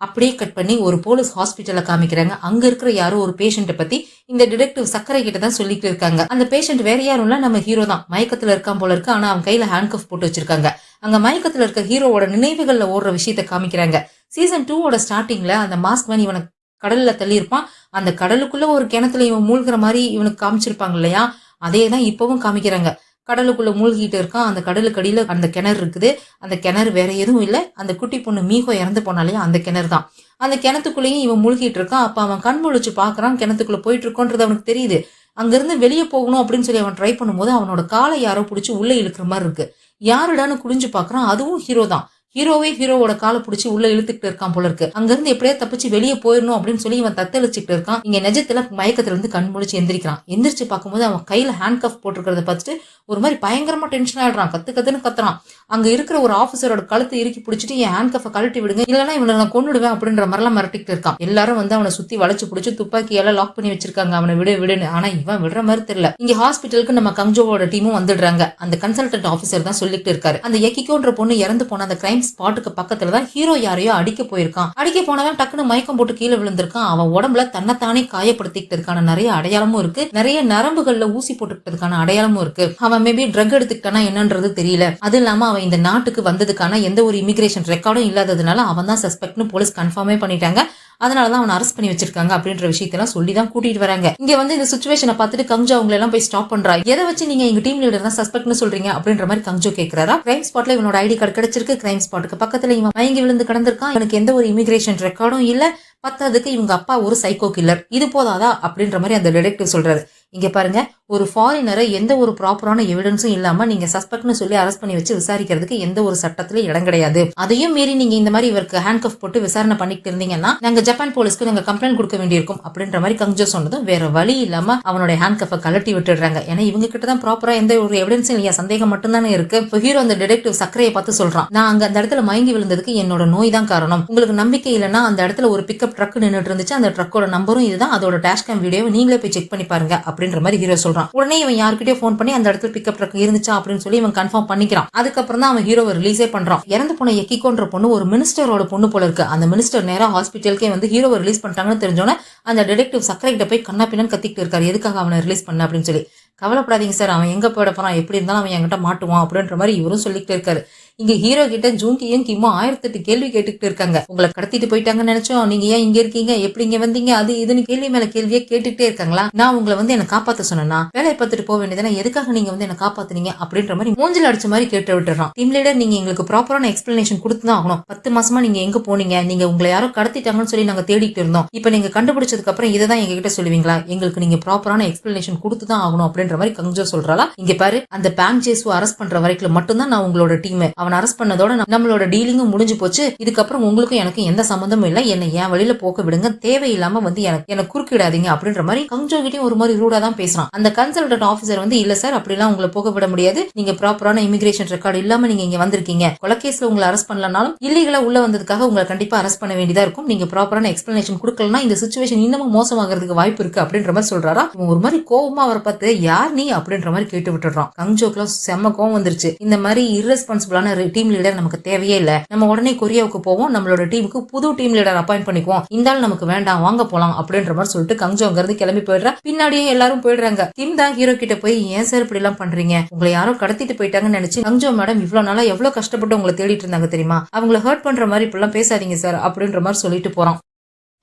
S1: அப்படியே கட் பண்ணி ஒரு போலீஸ் ஹாஸ்பிட்டலை காமிக்கிறாங்க. அங்க இருக்கிற யாரோ ஒரு பேஷண்ட்டை பத்தி இந்த டிடெக்டிவ் சக்கரை கிட்ட தான் சொல்லிட்டு இருக்காங்க. அந்த பேஷண்ட் வேற யாரும் இல்ல, நம்ம ஹீரோ தான். மயக்கத்துல இருக்கான் போல இருக்கு. ஆனா அவன் கையில ஹேண்ட்கஃப் போட்டு வச்சிருக்காங்க. அங்க மயக்கத்துல இருக்க ஹீரோவோட நினைவுகள்ல ஓடுற விஷயத்த காமிக்கிறாங்க. சீசன் 2 ஸ்டார்டிங்ல அந்த மாஸ்க் மேன் இவனை கடல்ல தள்ளி இருப்பான். அந்த கடலுக்குள்ள ஒரு கிணத்துல இவன் மூழ்கிற மாதிரி இவனுக்கு காமிச்சிருப்பாங்க இல்லையா, அதே தான் இப்பவும் காமிக்கிறாங்க. கடலுக்குள்ள மூழ்கிட்டு இருக்கான். அந்த கடலுக்கு அடியில அந்த கிணறு இருக்குது. அந்த கிணறு வேற எதுவும் இல்ல, அந்த குட்டி பொண்ணு மீகோ இறந்து போனாலையா அந்த கிணறு தான். அந்த கிணத்துக்குள்ளேயும் இவன் மூழ்கிட்டு இருக்கான். அப்ப அவன் கண் முழிச்சு பாக்குறான், கிணத்துக்குள்ள போயிட்டு இருக்கோன்றது அவனுக்கு தெரியுது. அங்கிருந்து வெளியே போகணும் அப்படின்னு சொல்லி அவன் ட்ரை பண்ணும்போது அவனோட காலை யாரோ பிடிச்சி உள்ள இழுக்கிற மாதிரி இருக்கு. யாருடான்னு குடிஞ்சு பாக்குறான், அதுவும் ஹீரோ தான். ஹீரோவோட காலை பிடிச்சி உள்ள இழுத்துக்கிட்டு இருக்கான் போல இருக்கு. அங்கிருந்து எப்படியா தப்பிச்சு வெளியே போயிடணும் அப்படின்னு சொல்லி இவன் தத்தளிச்சுட்டு இருக்கான். இங்க நிஜத்துல மயக்கத்துல இருந்து கண் முழிச்சு எந்திரிக்கிறான். எந்திரிச்சு பார்க்கும்போது அவன் கையில ஹேண்ட் கஃப் போட்டிருக்கிறத பார்த்துட்டு ஒரு மாதிரி பயங்கரமா டென்ஷன் ஆயிடுறான். கத்துன்னு கத்துறான். அங்க இருக்கிற ஒரு ஆபீசரோட கழுத்து இறுக்கி பிடிச்சிட்டு என் ஹேண்ட் கஃபை கழட்டி விடுங்க, இல்லைன்னா இவனை நான் கொண்டுடுவேன் அப்படின்ற மாதிரிலாம் மிரட்டிக்கிட்டு இருக்கான். எல்லாரும் வந்து அவனை சுத்தி வளைச்சு பிடிச்சி துப்பாக்கி எல்லாம் லாக் பண்ணி வச்சிருக்காங்க, அவனை விடுன்னு. ஆனா இவன் விடுற மாதிரி தெரியல. இங்க ஹாஸ்பிட்டலுக்கு நம்ம கங்ஜோவோட டீமும் வந்துடுறாங்க. அந்த கன்சல்டன்ட் ஆபீசர் தான் சொல்லிட்டு இருக்காரு. அந்த எக்கிக்கோன்ற பொண்ணு இறந்து போன அந்த கிரைம் ஸ்பாட்டுக்கு பக்கத்துல தான் ஹீரோ யாரையோ அடிக்க போயிருக்கான். அடிக்க போனவன் டக்குன்னு மயக்கம் போட்டு கீழே விழுந்திருக்கான். அவன் உடம்புல தன்னைத்தானே காயப்படுத்திக்கிட்டு இருக்கான நிறைய அடையாளமும் இருக்கு. நிறைய நரம்புகள்ல ஊசி போட்டுக்கிட்டதுக்கான அடையாளமும் இருக்கு. அவன் மேபி ட்ரக் எடுத்துக்கிட்டானா என்னன்றது தெரியல. அது இல்லாம அவன் இந்த நாட்டுக்கு வந்ததுக்கான எந்த ஒரு இமிகிரேஷன் ரெக்கார்டும் இல்லாததுனால அவன் தான் சஸ்பெக்ட்னு போலீஸ் கன்ஃபார்மே பண்ணிட்டாங்க. அதனாலதான் அவனை அரெஸ்ட் பண்ணி வச்சிருக்காங்க அப்படின்ற விஷயத்தெல்லாம் சொல்லி தான் கூட்டிட்டு வராங்க. இங்க வந்து இந்த சிச்சுவேஷனை பார்த்துட்டு கங்ஜோ அவங்க எல்லாம் போய் ஸ்டாப் பண்றா. எதை வச்சு நீங்க எங்க டீம் லீடர் தான் சஸ்பெக்ட்னு சொல்றீங்க அப்படின்ற மாதிரி கங்ஜோ கேட்கிறாரா. கிரைம் ஸ்பாட்ல இவனோட ஐடி கார்டு கிடைச்சிருக்கு. கிரைம் ஸ்பாட்டுக்கு பக்கத்துல இவன் மயங்கி விழுந்து கிடந்திருக்கான். இவனுக்கு எந்த ஒரு இமிகிரேஷன் ரெக்கார்டும் இல்ல. பத்தாவதுக்கு இவங்க அப்பா ஒரு சைக்கோ கில்லர். இது போதாதா அப்படின்ற மாதிரி அந்த டிடெக்டிவ் சொல்றாரு. இங்க பாருங்க, ஒரு ஃபாரினரை எந்த ஒரு ப்ராப்பரான எவிடன்ஸும் இல்லாம நீங்க சஸ்பெக்ட்னு சொல்லி அரெஸ்ட் பண்ணி வச்சு விசாரிக்கிறதுக்கு எந்த ஒரு சட்டத்திலும் இடம் கிடையாது. அதையும் மீறி நீங்க இந்த மாதிரி இவருக்கு ஹேண்ட் கஃப் போட்டு விசாரணை பண்ணிட்டு இருந்தீங்கன்னா நாங்க ஜப்பான் போலீஸ்க்கு நாங்க கம்ப்ளைண்ட் கொடுக்க வேண்டியிருக்கும் அப்படின்ற மாதிரி கங்ஜோ சொன்னதும் வேற வழி இல்லாம அவனுடைய ஹேண்ட் கஃபை கலட்டி விட்டுடுறாங்க. ஏன்னா இவங்க கிட்ட தான் ப்ராப்பரா எந்த ஒரு எவிடன்ஸும் இல்லையா, சந்தேகம் மட்டும்தானே இருக்கு. இப்போ ஹீரோ அந்த டிடெக்டிவ் சக்கரையை பார்த்து சொல்றான், நான் அங்க அந்த இடத்துல மயங்கி விழுந்ததுக்கு என்னோட நோய் தான் காரணம். உங்களுக்கு நம்பிக்கை இல்லைன்னா அந்த இடத்துல ஒரு பிக்கப் ட்ரக் நின்றுட்டு இருந்துச்சு, அந்த ட்ரக்கோட நம்பரும் இதுதான், அதோட டேஷ்கேம் வீடியோவை நீங்களே போய் செக் பண்ணி பாருங்க அப்படின்ற மாதிரி ஹீரோ சொல்றான். உடனே இவன் யாருக்கிட்டே போன் பண்ணி அந்த இடத்துல பிக்கப் ட்ரக் இருந்துச்சா அப்படின்னு சொல்லி இவன் கன்ஃபார்ம் பண்ணிக்கிறான். அதுக்கப்புறம் தான் அவன் ஹீரோவை ரிலீஸே பண்றான். இறந்து போன எக்கிக்கோன்ற பொண்ணு ஒரு மினிஸ்டரோட பொண்ணு போல இருக்கு. அந்த மினிஸ்டர் நேரா ஹாஸ்பிட்டலுக்கே வந்து ஹீரோவை ரிலீஸ் பண்ணிட்டாங்கன்னு தெரிஞ்சோன்னே அந்த டிடெக்டிவ் சக்கரை கிட்ட போய் கண்ணா பின்னு கத்திக்கிட்டு இருக்காரு, எதுக்காக அவனை ரிலீஸ் பண்ண அப்படின்னு சொல்லி. கவலைப்படாதீங்க சார், அவன் எங்க போயிட போறான், எப்படி இருந்தாலும் அவன் என்கிட்ட மாட்டுவான் அப்படின்ற மாதிரி இவரும் சொல்லிட்டு இருக்காரு. இங்க ஹீரோ கிட்ட ஜூங்கியும் கிம்மும் 1008 கேள்வி கேட்டுக்கிட்டு இருக்காங்க. உங்களை கடத்திட்டு போயிட்டாங்கன்னு நினைச்சோம், நீங்க ஏன் இங்க இருக்கீங்க, எப்படி இங்க வந்தீங்க, அது இதுன்னு கேள்வி மேல கேள்வியே கேட்டுக்கிட்டே இருக்காங்களா. நான் உங்களை வந்து என்ன காப்பாத்த சொன்னா வேலையை பார்த்துட்டு போக வேண்டியதானே, எதுக்காக நீங்க வந்து என்ன காப்பாத்துனீங்க அப்படின்ற மாதிரி மூஞ்சில் அடிச்ச மாதிரி கேட்டு விட்டுறான். டீம் லீடர், நீங்க எங்களுக்கு ப்ராப்பரான எக்ஸ்பிளனேஷன் கொடுத்துதான் ஆகணும். 10 மாசமா நீங்க எங்க போனீங்க, நீங்க உங்களை யாரோ கடத்திட்டாங்கன்னு சொல்லி நாங்க தேடிட்டு இருந்தோம். இப்ப நீங்க கண்டுபிடிச்சதுக்கு அப்புறம் இதை தான் எங்க கிட்ட சொல்லுவீங்களா, எங்களுக்கு நீங்க ப்ராப்பரான எக்ஸ்பிளனேஷன் கொடுத்துதான் ஆகணும் அப்படின்ற மாதிரி கங்ஜோ சொல்றாளா. இங்க பாரு, அந்த பேங்க் சேஸு அரெஸ்ட் பண்ற வரைக்கும் மட்டும்தான் நான் உங்களோட டீம். அவன் அரெஸ்ட் பண்ணதோட நம்மளோட டீலிங்கும் முடிஞ்சு போச்சு. இதுக்கப்புறம் உங்களுக்கும் எனக்கு எந்த சம்பந்தமும் இல்ல, என்ன என் வழியில போக்க விடுங்க, தேவையில்லாம வந்து எனக்கு குறுக்கிடாதீங்க அப்படின்ற மாதிரி கங்ஜோ கிட்டயும் ஒரு மாதிரி ரூடா தான் பேசுறான். அந்த கன்சல்டன்ட் ஆபீசர் வந்து, இல்ல சார் அப்படிலாம் உங்களை போக விட முடியாது, நீங்க ப்ராப்பரான இமிகிரேஷன் ரெக்கார்டு இல்லாம நீங்க இங்க வந்திருக்கீங்க, கொலைகேஸ்ல உங்களை அரெஸ்ட் பண்ணலனாலும் இல்லீகலா உள்ள வந்ததுக்காக உங்களை கண்டிப்பா அரெஸ்ட் பண்ண வேண்டியதா இருக்கும், நீங்க ப்ராப்பரான எக்ஸ்பிளனேஷன் கொடுக்கலன்னா இந்த சிச்சுவேஷன் இன்னமும் மோசமாகிறதுக்கு வாய்ப்பு இருக்கு அப்படின்ற மாதிரி சொல்றாரா. ஒரு மாதிரி கோவமா அவரை பார்த்து யார் நீ அப்படின்ற மாதிரி கேட்டு விட்டுறான். கங்ஜோக்குலாம் செம்ம கோவம் வந்துருச்சு. இந்த மாதிரி இர்ரெஸ்பான்சிபிளான டீம் லீடர் நமக்கு தேவையே இல்ல, நம்ம உடனே கொரியாவுக்கு போவோம், நம்மளோட டீமுக்கு புது டீம் லீடர் அப்பாயிண்ட் பண்ணிக்குவோம், இந்த ஆள் நமக்கு வேண்டாம், வாங்க போலாம் அப்படின்ற மாதிரி சொல்லிட்டு கங்ஜோ அங்க இருந்து கிளம்பி போயிடுறா. பின்னாடியே எல்லாரும் போயிடுறாங்க. கிம் தான் ஹீரோ கிட்ட போய், ஏன் சார் இப்படி எல்லாம் பண்றீங்க, உங்களை யாரோ கடத்திட்டு போயிட்டாங்கன்னு நினைச்சு கங்ஜோ மேடம் இவ்வளவு நாளா எவ்வளவு கஷ்டப்பட்டு உங்களை தேடிட்டு இருந்தாங்க தெரியுமா, அவங்களை ஹர்ட் பண்ற மாதிரி இப்பெல்லாம் பேசாதீங்க சார் அப்படின்ற மாதிரி சொல்லிட்டு போறான்.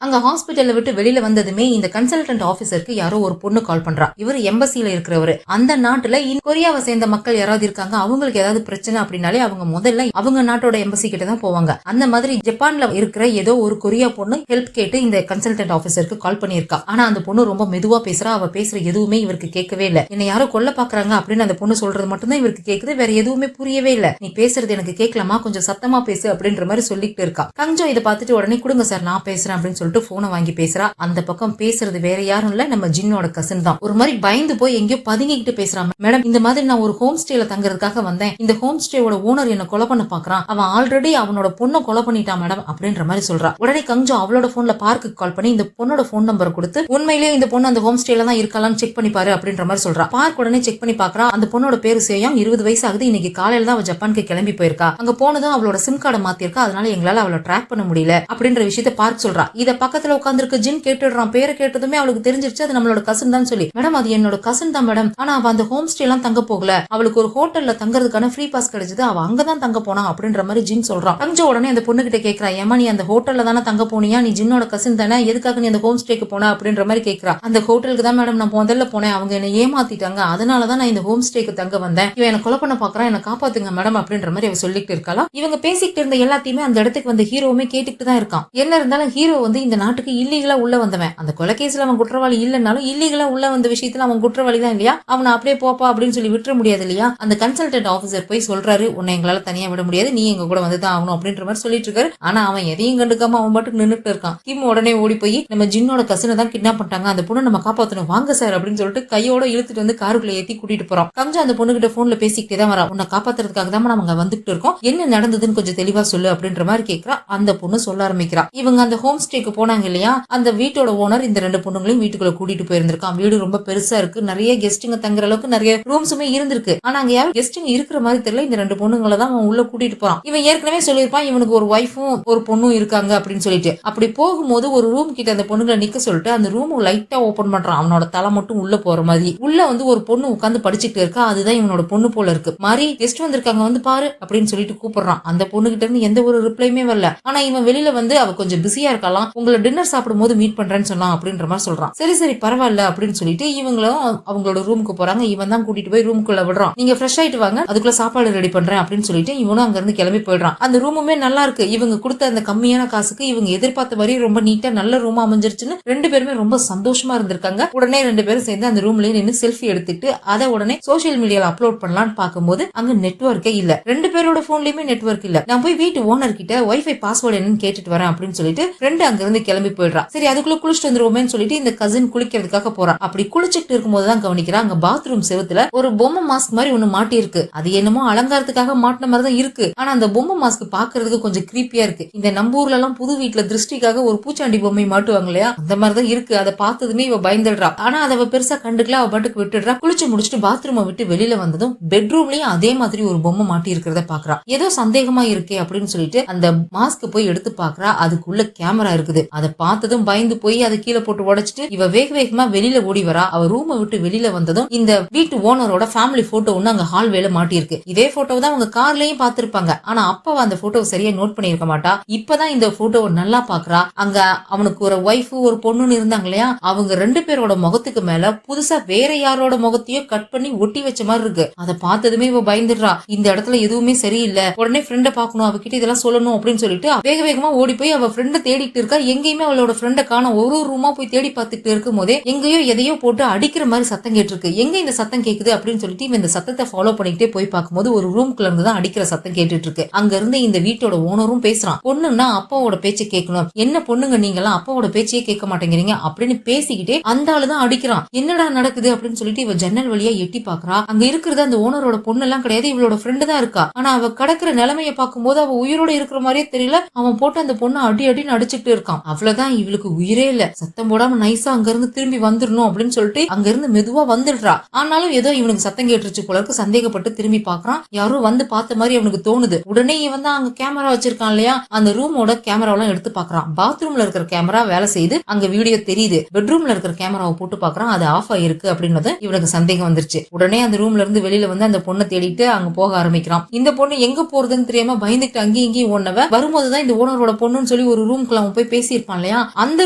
S1: அங்க ஹாஸ்பிட்டல்ல விட்டு வெளியில வந்ததுமே இந்த கன்சல்டன்ட் ஆபீசருக்கு யாரோ ஒரு பொண்ணு கால் பண்றா. இவர் எம்பசில இருக்கிறவரு. அந்த நாட்டுல கொரியாவை சேர்ந்த மக்கள் யாராவது இருக்காங்க, அவங்களுக்கு ஏதாவது பிரச்சனை அப்படின்னாலே அவங்க முதல்ல அவங்க நாட்டோட எம்பசி கிட்ட தான் போவாங்க. அந்த மாதிரி ஜப்பான்ல இருக்கிற ஏதோ ஒரு கொரியா பொண்ணு ஹெல்ப் கேட்டு இந்த கன்சல்டன்ட் ஆபீசருக்கு கால் பண்ணியிருக்கா. ஆனா அந்த பொண்ணு ரொம்ப மெதுவா பேசுறா. அவ பேசுற எதுவுமே இவருக்கு கேட்கவே இல்ல. என்ன யாரோ கொல்ல பாக்குறாங்க அப்படின்னு அந்த பொண்ணு சொல்றது மட்டும்தான் இவருக்கு கேக்குது, வேற எதுவுமே புரியவே இல்ல. நீ பேசுறது எனக்கு கேட்கலாமா, கொஞ்சம் சத்தமா பேசு அப்படின்ற மாதிரி சொல்லிட்டு இருக்கா. கங்ஜோ இதை பார்த்துட்டு உடனே கொடுங்க சார் நான் பேசுறேன் அப்படின்னு சொல்லிட்டு போனை வாங்கி பேசுறா. அந்த பக்கம் பேசுறது வேற யாரும் இல்ல, நம்ம ஜின்னோட கசின் தான். ஒரு மாதிரி பயந்து போய் எங்கேயோ பதுங்கிட்டு பேசுறான். மேடம், இந்த மாதிரி நான் ஒரு ஹோம் ஸ்டேல தங்குறதுக்காக வந்தேன். இந்த ஹோம் ஸ்டேவோட ஓனர் என்ன கொலை பண்ண பாக்குறான். அவன் ஆல்ரெடி அவனோட பொண்ணை கொலை பண்ணிட்டான் மேடம் அப்படின்ற மாதிரி சொல்றா. உடனே கஞ்சோ அவளோட போன்ல பார்க்கு கால் பண்ணி இந்த பொண்ணோட போன் நம்பர் கொடுத்து உண்மையிலேயே இந்த பொண்ணு அந்த ஹோம் ஸ்டேல தான் இருக்கலாம் செக் பண்ணி பாரு அப்படின்ற மாதிரி சொல்றா. பார்க் உடனே செக் பண்ணி பாக்குறா. அந்த பொண்ணோட பேரு சேயம், 20 வயசு ஆகுது. இன்னைக்கு காலையில தான் அவ ஜப்பானுக்கு கிளம்பி போயிருக்கா. அங்க போனதும் அவளோட சிம் கார்டை மாத்திருக்கா. அதனால எங்களால அவளை ட்ராக் பண்ண முடியல அப்படின்ற விஷயத்த பார்க் சொல்றா. இத பக்கத்துல உட்கார்ந்துருக்க ஜின் கேட்டுடுறான். பேரை கேட்டதுமே அவளுக்கு தெரிஞ்சிருச்சு அது நம்மளோட கசின் தான் சொல்லி. மேடம், அது என்னோட கசின் தான் மேடம். ஆனா அவ அந்த ஹோம் ஸ்டே எல்லாம் தங்க போகல. அவளுக்கு ஒரு ஹோட்டல்ல தங்கறதுக்கான ஃப்ரீ பாஸ் கிடைச்சது. அவ அங்கதான் தங்க போனா அப்படின்ற மாதிரி ஜின் சொல்றான். கஞ்சோ உடனே அந்த பொண்ணு கிட்ட கேக்குறா, ஏமா நீ அந்த ஹோட்டல்ல தானே தங்க போனியா? நீ ஜின்னோட கசின் தானே, எதுக்காக நீ அந்த ஹோம் ஸ்டேக்கு போனா அப்படின்ற மாதிரி கேக்குறா. அந்த ஹோட்டலுக்கு தான் மேடம் நான் முதல்ல போனேன். அவங்க என்ன ஏமாத்திட்டாங்க. அதனாலதான் நான் இந்த ஹோம் ஸ்டேக்கு தங்க வந்தேன். இவன் என்ன கொலை பண்ண பாக்குறான், என்ன காப்பாத்துங்க மேடம் அப்படின்ற மாதிரி அவ சொல்லிட்டு இருக்கலாம். இவங்க பேசிக்கிட்டு இருந்த எல்லாத்தையுமே அந்த இடத்துக்கு வந்து ஹீரோவுமே கேட்டுக்கிட்டு தான் இருக்கான். என்ன இருந்தாலும் ஹீரோ வந்து இந்த நாட்டுக்கு இல்லீகலா உள்ள வந்தவன். அந்த கொலைகேஸ்ல அவன் குற்றவாளி இல்லைன்னாலும் இல்லீகலா உள்ள வந்த விஷயத்துல அவன் குற்றவாளி தான் இல்லையா? அவனை அப்படியே போப்பா அப்படின்னு சொல்லி விட்டுற முடியாது இல்லையா? அந்த கன்சல்டன்ட் ஆபீசர் போய் சொல்றாரு, உன்னை எங்களால தனியா விட முடியாது, நீ எங்க கூட வந்துதான் ஆகணும் அப்படின்ற மாதிரி சொல்லிட்டு இருக்காரு. ஆனா அவன் எதையும் கண்டுக்காம அவன் பாட்டுக்கு நின்னுட்டு இருக்கான். கிம் உடனே ஓடி போய் நம்ம ஜின்னோட கசினை தான் கிட்னாப் பண்ணிட்டாங்க, அந்த பொண்ணு நம்ம காப்பாத்தணும், வாங்க சார் அப்படின்னு சொல்லிட்டு கையோட இழுத்துட்டு வந்து காருக்குள்ள ஏத்தி கூட்டிட்டு போறோம். கம்ஜா அந்த பொண்ணு கிட்ட போன்ல பேசிக்கிட்டே தான் வரா. உன்னை காப்பாத்துறதுக்காக தான் நம்ம வந்துட்டு இருக்கோம், என்ன நடந்ததுன்னு கொஞ்சம் தெளிவா சொல்லு அப்படின்ற மாதிரி கேக்குறா. அந்த பொண்ணு சொல்ல ஆரம்பிக்கிறா. இவங்க அந்த ஹோம் ஸ்டேக்கு போனாங்க இல்லையா, அந்த வீட்டோட ஓனர் இந்த 2 பொண்ணுங்களையும் வீட்டுக்குள்ள கூட்டிட்டு போயிருந்திருக்கான். வீடு ரொம்ப பெருசா இருக்கு, நிறைய கெஸ்ட்டுங்க தங்குற அளவுக்கு நிறைய ரூம்ஸுமே இருந்திருக்கு. ஆனா அங்க யாரும் கெஸ்ட்டுங்க இருக்கிற மாதிரி தெரியல. இந்த 2 பொண்ணுங்களை தான் அவன் உள்ள கூட்டிட்டு போறான். இவன் ஏற்கனவே சொல்லியிருப்பான் இவனுக்கு ஒரு ஒய்ஃபும் ஒரு பொண்ணும் இருக்காங்க அப்படின்னு சொல்லிட்டு. அப்படி போகும்போது ஒரு ரூம் கிட்ட அந்த பொண்ணுங்களை நிக்க சொல்லிட்டு அந்த ரூம் லைட்டா ஓபன் பண்றான். அவனோட தலை மட்டும் உள்ள போற மாதிரி. உள்ள வந்து ஒரு பொண்ணு உட்காந்து படிச்சுட்டு இருக்கா. அதுதான் இவனோட பொண்ணு போல இருக்கு. மாதிரி கெஸ்ட் வந்திருக்காங்க வந்து பாரு அப்படின்னு சொல்லிட்டு கூப்பிடுறான். அந்த பொண்ணு கிட்ட இருந்து எந்த ஒரு ரிப்ளைமே வரல. ஆனா இவன் வெளியில வந்து அவ கொஞ்சம் பிஸியா இருக்கலாம், உங்களை டின்னர் சாப்பிடும் போது மீட் பண்றேன்னு சொன்னான் அப்படின்ற மாதிரி சொல்றான். சரி சரி பரவாயில்ல அப்படின்னு சொல்லிட்டு இவங்களும் அவங்களோட ரூமுக்கு போறாங்க. இவன் தான் கூட்டிட்டு போய் ரூமுக்குள்ள விடுறான். நீங்க ஃப்ரெஷ் ஆயிட்டு வாங்க, அதுக்குள்ள சாப்பாடு ரெடி பண்றேன் அப்படின்னு சொல்லிட்டு இவனும் அங்க இருந்து கிளம்பி போயிடுறான். அந்த ரூமுமே நல்லா இருக்கு. இவங்க கொடுத்த அந்த கம்மியான காசுக்கு இவங்க எதிர்பார்த்த வரையும் ரொம்ப நீட்டா நல்ல ரூமா அமைஞ்சிருச்சுன்னு 2 பேருமே ரொம்ப சந்தோஷமா இருந்திருக்காங்க. உடனே 2 பேரும் சேர்ந்து அந்த ரூம்லயே நின்று செல்ஃபி எடுத்துட்டு அதை உடனே சோசியல் மீடியால அப்லோட் பண்ணலாம்னு பாக்கும்போது அங்க நெட்வொர்க்கே இல்ல. 2 பேரோட போன்லயுமே நெட்வொர்க் இல்ல. நான் போய் வீட்டு ஓனர் கிட்ட வைஃபை பாஸ்வேர்டு என்னன்னு கேட்டுட்டு வரேன் அப்படின்னு சொல்லிட்டு ஃப்ரெண்ட் அங்க இருந்து கிளம்பி போயிடுறான். சரி அதுக்குள்ள குளிச்சுட்டு வந்துருவோமேன்னு சொல்லிட்டு இந்த கசின் குளிக்கிறதுக்காக போறான். அப்படி குளிச்சுட்டு இருக்கும்போது தான் கவனிக்கிறான் அங்க பாத்ரூம் செவுத்துல ஒரு பொம்மை மாஸ்க் மாதிரி ஒண்ணு மாட்டி இருக்கு. அது என்னமோ அலங்காரத்துக்காக மாட்டின மாதிரி தான் இருக்கு. ஆனா அந்த பொம்மை மாஸ்க் பாக்குறதுக்கு கொஞ்சம் கிரீப்பியா இருக்கு. இந்த நம்ம ஊர்ல எல்லாம் புது வீட்டுல திருஷ்டிக்காக ஒரு பூச்சாண்டி பொம்மை மாட்டுவாங்க இல்லையா, அந்த மாதிரிதான் இருக்கு. அதை பார்த்ததுமே இவ பயந்துடுறா. ஆனா அதை பெருசா கண்டுக்கல, அவ பாட்டுக்கு விட்டுடுறா. குளிச்சு முடிச்சுட்டு பாத்ரூமை விட்டு வெளியில வந்ததும் பெட்ரூம்லயும் அதே மாதிரி ஒரு பொம்மை மாட்டி இருக்கிறத பாக்குறா. ஏதோ சந்தேகமா இருக்கே அப்படின்னு சொல்லிட்டு அந்த மாஸ்க் போய் எடுத்து பாக்குறா. அதுக்குள்ள கேமரா இருக்குது. அதை பார்த்ததும் பயந்து போய் அதை கீழே போட்டு உடைச்சிட்டு இவ வேக வேகமா வெளியில ஓடி வரா. அவ ரூமை விட்டு வெளியில வந்ததும் இந்த வீட்டு ஓனரோட ஃபேமிலி போட்டோ ஒண்ணு அங்க ஹால்வேல மாட்டி இருக்கு. இதே போட்டோ தான் அவங்க கார்லயும் பாத்திருப்பாங்க. ஆனா அப்ப அந்த போட்டோவை சரியா நோட் பண்ணிருக்க மாட்டா. இப்பதான் இந்த போட்டோவை நல்லா பாக்குறா. அங்க அவனுக்கு ஒரு ஒய்ஃப் ஒரு பொண்ணுன்னு இருந்தாங்க இல்லையா, அவங்க 2 பேரோட முகத்துக்கு மேல புதுசா வேற யாரோட முகத்தையும் கட் பண்ணி ஒட்டி வச்ச மாதிரி இருக்கு. அதை பார்த்ததுமே இவ பயந்துடுறா. இந்த இடத்துல எதுவுமே சரியில்லை, உடனே ஃப்ரெண்ட பாக்கணும், அவகிட்ட இதெல்லாம் சொல்லணும் அப்படின்னு சொல்லிட்டு வேக வேகமா ஓடி போய் அவ ஃப்ரெண்ட தேடிட்டு இருக்கா. எங்கேயுமே அவளோட ஃப்ரெண்ட காணோம். ஒரு ரூமா போய் தேடி பார்த்துட்டு இருக்கும் போதே எங்கேயோ எதையோ போட்டு அடிக்கிற மாதிரி சத்தம் கேட்டிருக்கு. எங்க இந்த சத்தம் கேக்குது அப்படின்னு சொல்லிட்டு இவன் இந்த சத்தத்தை ஃபாலோ பண்ணிக்கிட்டே போய் பார்க்கும்போது ஒரு ரூம்குள்ள இருந்து தான் அடிக்கிற சத்தம் கேட்டுட்டு இருக்கு. அங்க இருந்து இந்த வீட்டோட ஓனரும் பேசுறான். பொண்ணுன்னா அப்பாவோட பேச்சை கேட்கணும், என்ன பொண்ணுங்க நீங்களாம் அப்பாவோட பேச்சையே கேட்க மாட்டேங்கிறீங்க அப்படின்னு பேசிக்கிட்டே அந்த ஆளுதான் அடிக்கிறான். என்னடா நடக்குது அப்படின்னு சொல்லிட்டு இவ ஜன்னல் வழியா எட்டி பாக்குறா. அங்க இருக்கிறது அந்த ஓனரோட பொண்ணு எல்லாம் கிடையாது, இவளோட ஃப்ரெண்டு தான் இருக்கா. ஆனா அவ கடக்கிற நிலைமைய பார்க்கும்போது அவ உயிரோட இருக்கிற மாதிரியே தெரியல. அவன் போட்டு அந்த பொண்ணு அடி அடின்னு அடிச்சுட்டு இருக்கான். அவ்வளவுதான், இவளுக்கு உயிரே இல்ல. சத்தம் போடாம நைஸா அங்க இருந்து திரும்பி வந்துடணும் அப்படின்னு சொல்லிட்டு அங்க இருந்து மெதுவா வந்துடுறா. ஆனாலும் ஏதோ இவனுக்கு சத்தம் கேட்டுருச்சு போல இருக்கு. சந்தேகப்பட்டு திரும்பி பாக்குறான். யாரோ வந்து பார்த்த மாதிரி அவனுக்கு தோணுது. உடனே இவன் தான் அங்க கேமரா வச்சிருக்கான் இல்லையா, அந்த ரூமோட கேமராவெல்லாம் எடுத்து பாக்குறான். பாத்ரூம்ல இருக்கிற கேமரா வேலை செய்யுது, அங்க வீடியோ தெரியுது. பெட்ரூம்ல இருக்கிற கேமராவை போட்டு பாக்குறான், அது ஆஃப் ஆயிருக்கு அப்படின்னு இவனுக்கு சந்தேகம் வந்துருச்சு. உடனே அந்த ரூம்ல இருந்து வெளியில வந்து அந்த பொண்ணை தேடிட்டு அங்க போக ஆரம்பிக்கிறான். இந்த பொண்ணு எங்க போறதுன்னு தெரியாம பயந்துட்டு அங்கேயும் இங்கேயும் ஓடனவ வரும்போதுதான் இந்த ஓனரோட பொண்ணுன்னு சொல்லி ஒரு ரூம்குள்ள அவன் போய் பேசியிருப்பான் இல்லையா, அந்த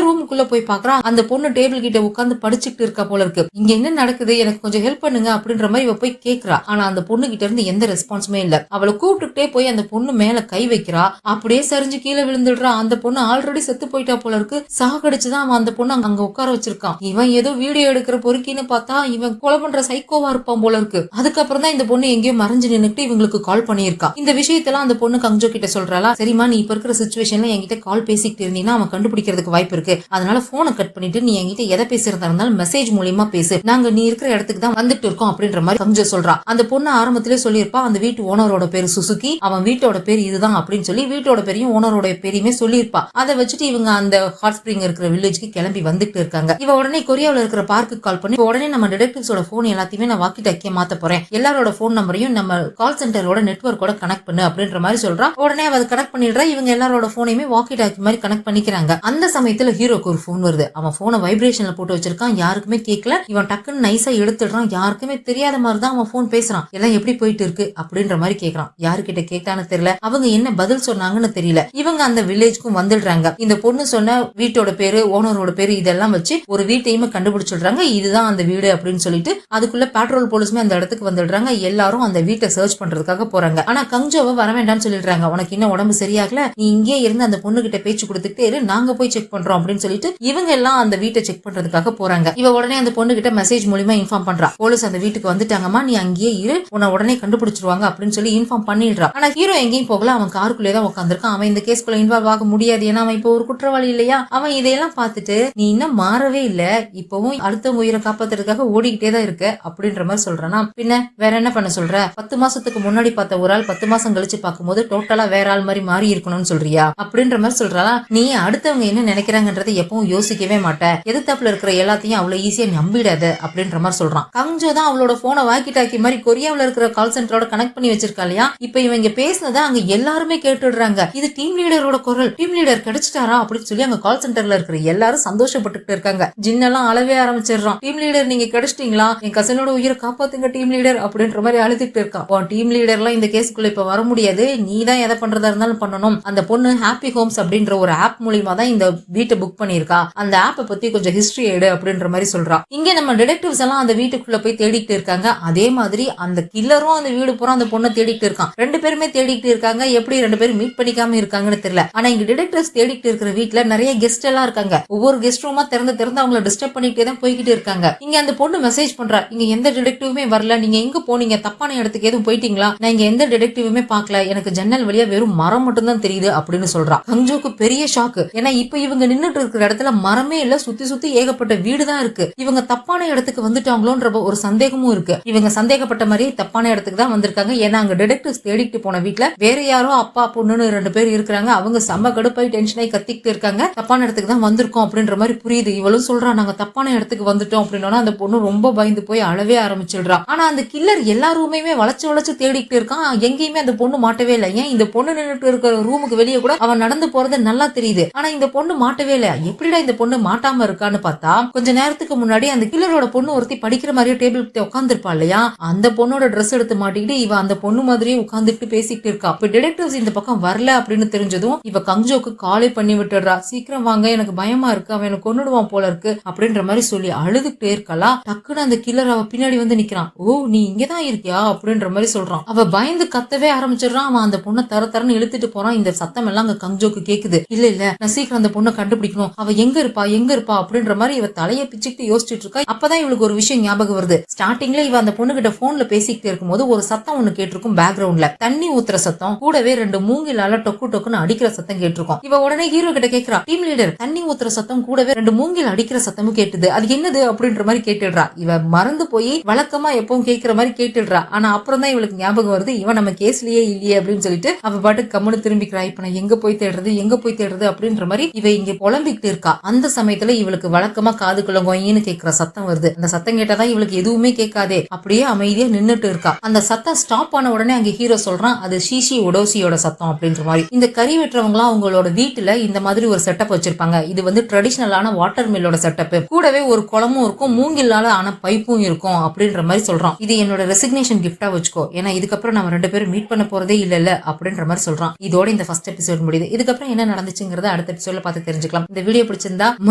S1: ரூமுக்குள்ள போய் பாக்குறான். அந்த பொண்ணு டேபிள் கிட்ட உட்காந்து படிச்சுட்டு இருக்கா போல இருக்கு. இங்க என்ன நடக்குது, எனக்கு கொஞ்சம் ஹெல்ப் பண்ணுங்க அப்படின்ற மாதிரி இவ போய் கேக்குறா. ஆனா அந்த பொண்ணு கிட்ட இருந்து எந்த ரெஸ்பான்ஸுமே இல்ல. அவளை கூப்பிட்டுட்டே போய் அந்த பொண்ணு மேல கை வைக்கிறா. அப்படியே சரிஞ்சு கீழே விழுந்துடுறா. அந்த பொண்ணு ஆல்ரெடி செத்து போயிட்டா போல இருக்கு. சாகடிச்சுதான் அவன் அந்த பொண்ணு அங்க உட்கார வச்சிருக்கான். இவன் ஏதோ வீடியோ எடுக்கிற பொறுக்கின்னு பார்த்தா இவன் கொலை பண்ற சைக்கோவா இருப்பான் போல இருக்கு. அதுக்கப்புறம் தான் இந்த பொண்ணு எங்கேயோ மறைஞ்சு நின்னுட்டு இவங்களுக்கு கால் பண்ணியிருக்கா. இந்த விஷயத்தெல்லாம் அந்த பொண்ணு கஞ்சோ கிட்ட சொல்றாளா, சரிமா நீ இப்ப இருக்கிற சிச்சுவேஷன்ல என்கிட்ட கால் பேசிக்கிட்டு இருந்தீங்கன்னா அவன் கண்டுபிடிக்கிறதுக்கு வாய்ப்பு இருக்கு. அதனால போனை கட் பண்ணிட்டு நீ என்கிட்ட எதை பேசுறதா இருந்தாலும் மெசேஜ் மூலியமா பேசு, நாங்க நீ இருக்கிற இடத்துக்கு தான் வந்துட்டு இருக்கோம் அப்படின்ற மாதிரி கங்ஜோ சொல்றா. அந்த பொண்ணு ஆரம்பத்திலே சொல்லியிருப்பா அந்த வீட்டு ஓனரோட பேரு சுசுகி, அவன் வீட்டோட பேர் இதுதான் அப்படின்னு சொல்லி வீட்டோட பேரையும் ஓனரோட பேரையுமே சொல்லியிருப்பா. அதை வச்சுட்டு இவங்க அந்த ஹாட் ஸ்பிரிங் இருக்கிற வில்லேஜ்க்கு கிளம்பி வந்துட்டு இருக்காங்க. இவ உடனே கொரியாவில் இருக்கிற பார்க்கு கால் பண்ணி உடனே நம்ம டிடெக்டிவ்ஸோட போன் எல்லாத்தையுமே நான் வாக்கி டாக்கியா மாத்த போறேன், எல்லாரோட போன் நம்பரையும் நம்ம கால் சென்டரோட நெட்வொர்க்கோட கனெக்ட் பண்ணு அப்படின்ற மாதிரி சொல்றா. உடனே அவ கனெக்ட் பண்ணிடுறா. இவங்க எல்லாரோட போனையுமே வாக்கி டாக்கி மாதிரி கனெக்ட் பண்ணிக்கிறாங்க. அந்த சமயத்துல ஹீரோக்கு ஒரு போன் வருது. அவன் போனை வைப்ரேஷன்ல போட்டு வச்சிருக்கான், யாருக்குமே கேட்கல. இவன் டக்குன்னு நைஸா எடுத்துடுறான், யாருக்குமே தெரியாத மாதிரி தான் அவன் போன் பேசுறான். எல்லாம் எப்படி போயிட்டு இருக்கு அப்படின்ற மாதிரி கேக்குறான். யாருக்கிட்ட கேட்டான்னு தெரியல, அவங்க என்ன பதில் சொன்னாங்கன்னு தெரியல. இவங்க அந்த வில்லேஜ்க்கும் வந்துடுறாங்க. இந்த பொண்ணு சொன்ன வீட்டோட பேரு ஓனரோட பேரு இதெல்லாம் வச்சு ஒரு வீட்டையுமே கண்டுபிடிச்சிடுறாங்க. இதுதான் அந்த வீடு அப்படின்னு சொல்லிட்டு அதுக்குள்ள பெட்ரோல் போலீஸ்மே அந்த இடத்துக்கு வந்துடுறாங்க. எல்லாரும் அந்த வீட்டை சர்ச் பண்றதுக்காக போறாங்க. ஆனா கங்ஜோவை வர வேண்டாம்னு சொல்லிடுறாங்க. உனக்கு இன்னும் உடம்பு சரியாகல, நீ இங்கே இருந்து அந்த பொண்ணு கிட்ட பேச்சு கொடுத்துட்டே இரு, நாங்க போய் செக் பண்றோம் அப்படின்னு சொல்லிட்டு இவங்க எல்லாம் அந்த வீட்டை செக் பண்றதுக்காக போறாங்க. இவ உடனே அந்த பொண்ணு கிட்ட மெசேஜ் மூலமா இன்ஃபார்ம் பண்றா, போலீஸ் அந்த வீட்டுக்கு வந்துட்டாங்கம்மா, நீ அங்கேயே இரு, உன்னை உடனே கண்டுபிடிச்சிருவாங்க அப்படின்னு சொல்லி இன்ஃபார்ம் பண்ணிடுறா. ஆனா ஹீரோ எங்கேயும் போகல, அவன் காருக்குள்ளே தான் உட்காந்துருக்கான். அவன் இந்த கேஸ்குள்ள இன்வால்வ் ஆக முடியாது, ஏன்னா அவன் இப்போ ஒரு குற்றவாளி இல்லையா. அவன் இதையெல்லாம் பார்த்துட்டு நீ இன்னும் மாறவே இல்ல, இப்பவும் அடுத்தவங்க உயிரை காப்பாத்துறதுக்காக ஓடிக்கிட்டே தான் இருக்க அப்படின்ற மாதிரி சொல்றானா. பின்ன வேற என்ன பண்ண சொல்ற, 10 மாசத்துக்கு முன்னாடி பார்த்த ஒரு ஆள் 10 மாசம் கழிச்சு பார்க்கும்போது டோட்டலா வேற ஆள் மாதிரி மாறி இருக்கணும்னு சொல்றியா அப்படின்ற மாதிரி சொல்றா. நீ அடுத்தவங்க என்ன நினைக்கிறாங்கன்றதை எப்பவும் யோசிக்கவே மாட்ட, எதிர்த்தாப்புல இருக்கிற எல்லாத்தையும் அவ்வளவு ஈஸியா நம்பிடாத அப்படின்ற மாதிரி சொல்றான். கங்ஜோ தான் அவளோட போனை வாக்கி டாக்கி மாதிரி கொரியாவில் இருக்கிற கால் சென்டரோட கனெக்ட் பண்ணி வச்சிருக்கா இல்லையா. இப்ப இவங்க பேசினதை அங்க எல்லாருமே கேட்டுடுறாங்க. இது டீம் லீடரோட குரல், டீம் லீடர் கிடைச்சிட்டாரா அப்படின்னு சொல்லி அங்க கால் சென்டர்ல இருக்கிற எல்லாரும் சந்தோஷப்பட்டுட்டு இருக்காங்க. ஜின்னெல்லாம் அழவே ஆரம்பிச்சிடுறான். டீம் லீடர் நீங்க கிடைச்சிட்டீங்களா, என் கசனோட உயிரை காப்பாத்துங்க டீம் லீடர் அப்படின்ற மாதிரி அழுதுட்டு இருக்கான். டீம் லீடர்லாம் இந்த கேஸ்க்குள்ள இப்ப வர முடியாது, நீ தான் எதை பண்றதா இருந்தாலும் பண்ணணும். அந்த பொண்ணு ஹாப்பி ஹோம்ஸ் அப்படின்ற ஒரு ஆப் மூலியமா தான் இந்த வீட்டை புக் பண்ணிருக்கா, அந்த ஆப்பை பத்தி கொஞ்சம் ஹிஸ்டரி எடு அப்படின்ற மாதிரி சொல்றா. இங்க நம்ம டிடெக்டிவ்ஸ் எல்லாம் அந்த வீட்டுக்குள்ள போய் தேடிட்டு இருக்காங்க. அதே மாதிரி அந்த கில்லரும் அந்த வீடு பூரா அந்த பொண்ணை தேடிட்டு இருக்கான். 2 பேருமே தேடிட்டு இருக்காங்க. எப்படி 2 பேரும் மீட் பண்ணிக்காம இருக்காங்கன்னு தெரியல. ஆனா இங்க டிடெக்டிவ்ஸ் தேடிட்டு இருக்கிற வீட்டுல நிறைய கெஸ்ட் எல்லாம் இருக்காங்க. ஒவ்வொரு கெஸ்ட் ரூமா திறந்து அவங்களை டிஸ்டர்ப் பண்ணிட்டே தான் போய்கிட்டு இருக்காங்க. இங்க அந்த பொண்ணு மெசேஜ் பண்றா, இங்க எந்த டிடெக்டிவுமே வரல, நீங்க எங்க போனீங்க, தப்பான இடத்துக்கு எதுவும் போயிட்டீங்களா, நான் இங்க எந்த டிடெக்டிவுமே பார்க்கல, எனக்கு ஜன்னல் வழியா வெறும் மரம் மட்டும் தான் தெரியுது அப்படின்னு சொல்றா. கங்ஜோக்கு பெரிய ஷாக்கு. ஏன்னா இப்ப இவங்க நின்னுட்டு இருக்கிற இடத்துல மரமே இல்ல, சுத்தி சுத்தி ஏகப்பட்ட வீடு தான் இருக்கு. இவங்க தப்பான இடத்துக்கு வந்துட்டாங்களோன்ற ஒரு சந்தேகமும் இருக்கு. இவங்க சந்தேகப்பட்ட மாதிரியே தப்பான இடத்துக்கு தான் வந்திருக்காங்க. ஏன்னா அங்க டிடெக்டிவ்ஸ் தேடிட்டு போன வீட்டுல வேற யாரோ அப்பா பொண்ணுன்னு 2 பேர் இருக்கிறாங்க. அவங்க செம்ம கடுப்பாய் டென்ஷனாய் கத்திக்கிட்டு இருக்காங்க. தப்பான இடத்துக்கு தான் வந்திருக்கோம் அப்படின்ற மாதிரி புரியுது. இவளும் சொல்றா நாங்க தப்பான இடத்துக்கு வந்துட்டோம் அப்படின்னா அந்த பொண்ணு ரொம்ப பயந்து போய் அழவே ஆரம்பிச்சிடுறா. ஆனா அந்த கில்லர் எல்லா ரூமையுமே வளைச்சு தேடிக்கிட்டு இருக்கான். எங்கேயுமே அந்த பொண்ணு மாட்டவே இல்லை. ஏன் இந்த பொண்ணு நின்றுட்டு இருக்கிற ரூமுக்கு வெளியே கூட அவன் நடந்து போறது நல்லா தெரியுது. ஆனா இந்த பொண்ணு மாட்டவே இல்லை. எப்படிடா இந்த பொண்ணு மாட்டாம இருக்கான்னு பார்த்தா கொஞ்ச நேரத்துக்கு முன்னாடி அந்த கில்லரோட பொண்ணு ஒருத்தி படிக்கிற மாதிரியே டேபிள் உட்காந்துருப்பா இல்லையா, அந்த பொண்ணோட ட்ரெஸ் எடுத்து மாட்டிக்கிட்டு இவ அந்த பொண்ணு மாதிரியே உட்காந்துட்டு பேசிக்கிட்டு இருக்கா. இப்ப டிடெக்டிவ்ஸ் இந்த பக்கம் வரல அப்படின்னு தெரிஞ்சதும் இவ கங்ஜோக்கு காலே பண்ணி விட்டுடுறா. சீக்கிரம் வாங்க, எனக்கு பயமா இருக்கு, அவன் எனக்கு கொன்னுடுவான் போல இருக்கு அப்படின்ற மாதிரி சொல்லி அழுதுகிட்டே இருக்கலாம். டக்குன்னு அந்த கில்லர் அவ பின்னாடி வந்து நிக்கிறான். ஓ நீ இங்கதான் இருக்கியா அப்படின்ற மாதிரி சொல்றான். அவ பயந்து கத்தவே ஆரம்பிச்சிடறான். அவன் அந்த பொண்ணை தரன்னு இழுத்துட்டு போறான். இந்த சத்தம் எல்லாம் அங்க கங்ஜோக்கு கேக்குது. இல்ல நான் சீக்கிரம் அந்த பொண்ணை கண்டுபிடிக்கணும், அவ எங்க இருப்பா அப்படின்ற மாதிரி இவ தலையை பிச்சுக்கிட்டு யோசிச்சுட்டு இருக்கா. அப்பதான் இவளுக்கு ஒரு விஷயம் ஞாபகம் வருது. ஸ்டார்டிங்ல இவ அந்த பொண்ணு கிட்ட போன்ல பேசிக்கிட்டு இருக்கும்போது ஒரு சத்தம் ஒண்ணு கேட்டிருக்கும். பேக்ரவுண்ட்ல தண்ணி ஊத்துற சத்தம், கூடவே 2 மூங்கிலால டொக்குன்னு அடிக்கிற சத்தம் கேட்டிருக்கும். இவ உடனே ஹீரோ கிட்ட கேக்குறா, டீம் லீடர் தண்ணி ஊத்துற சத்தம் கூடவே 2 மூங்கில் அடிக்கிற சத்தமும் கேட்டுது, அது என்னது அப்படின்ற மாதிரி கேட்டுடுறா. இவ மறந்து போய் வழக்கமா எப்பவும் கேட்கிற மாதிரி கேட்டுடுறா. ஆனா அப்புறம் தான் இவளுக்கு ஞாபகம் வருது இவன் நம்ம கேஸ்லயே இல்லையே அப்படின்னு சொல்லிட்டு அவ பாட்டு கம்முன்னு திரும்பிக்கிறா. இப்ப நான் எங்க போய் தேடுறது அப்படின்ற மாதிரி இவ இங்க புலம்பிக்கிட்டு இருக்கா. அந்த சமயத்துல இவளுக்கு வழக்கமா காதுக்குள்ள கொயின்னு கேட்கிற சத்தம் வருது. அந்த சத்தம் கேட்டாதான் இவளுக்கு எதுவுமே கேட்காதே, அப்படியே அமைதியா நின்னுட்டு இருக்கா. அந்த சத்தம் ஸ்டாப் ஆன உடனே அங்க ஹீரோ சொல்றான், அது ஷீஷி ஒடோசியோட சத்தம் அப்படின்ற மாதிரி. இந்த கறி வெட்டுறவங்களாம் அவங்களோட வீட்டுல இந்த மாதிரி ஒரு செட்டப் வச்சிருப்பாங்க. இது வந்து ட்ரெடிஷனலான வாட்டர் மில்லோட செட்டப். கூடவே ஒரு குளமும் இருக்கும், மூங்கிலால ஆன பைப்பும் இருக்கும் அப்படின்ற மாதிரி சொல்றான். இது என்னோட ரெசிக்னேஷன் கிஃப்டா வச்சுக்கோ, ஏன்னா இதுக்கப்புறம் நம்ம 2 பேரும் மீட் பண்ண போறதே இல்ல அப்படின்ற மாதிரி சொல்றான். இதோட இந்த ஃபர்ஸ்ட் எபிசோட் முடியுது. இதுக்கப்புறம் என்ன நடந்துச்சுங்கிறத அடுத்த எபிசோட்ல பார்த்து தெரிஞ்சுக்கலாம். இந்த வீடியோ பிடிச்சிருந்தா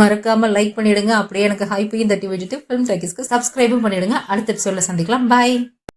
S1: மறக்காம லைக் பண்ணிடுங்க. அப்படியே எனக்கு ஹைப்பையும் தட்டி வச்சுட்டு ஃபிலிம் டாக்கீஸ்க்கு சப்ஸ்கிரைபும் பண்ணிடுங்க. அடுத்த எபிசோட்ல சந்திக்கலாம். பாய்.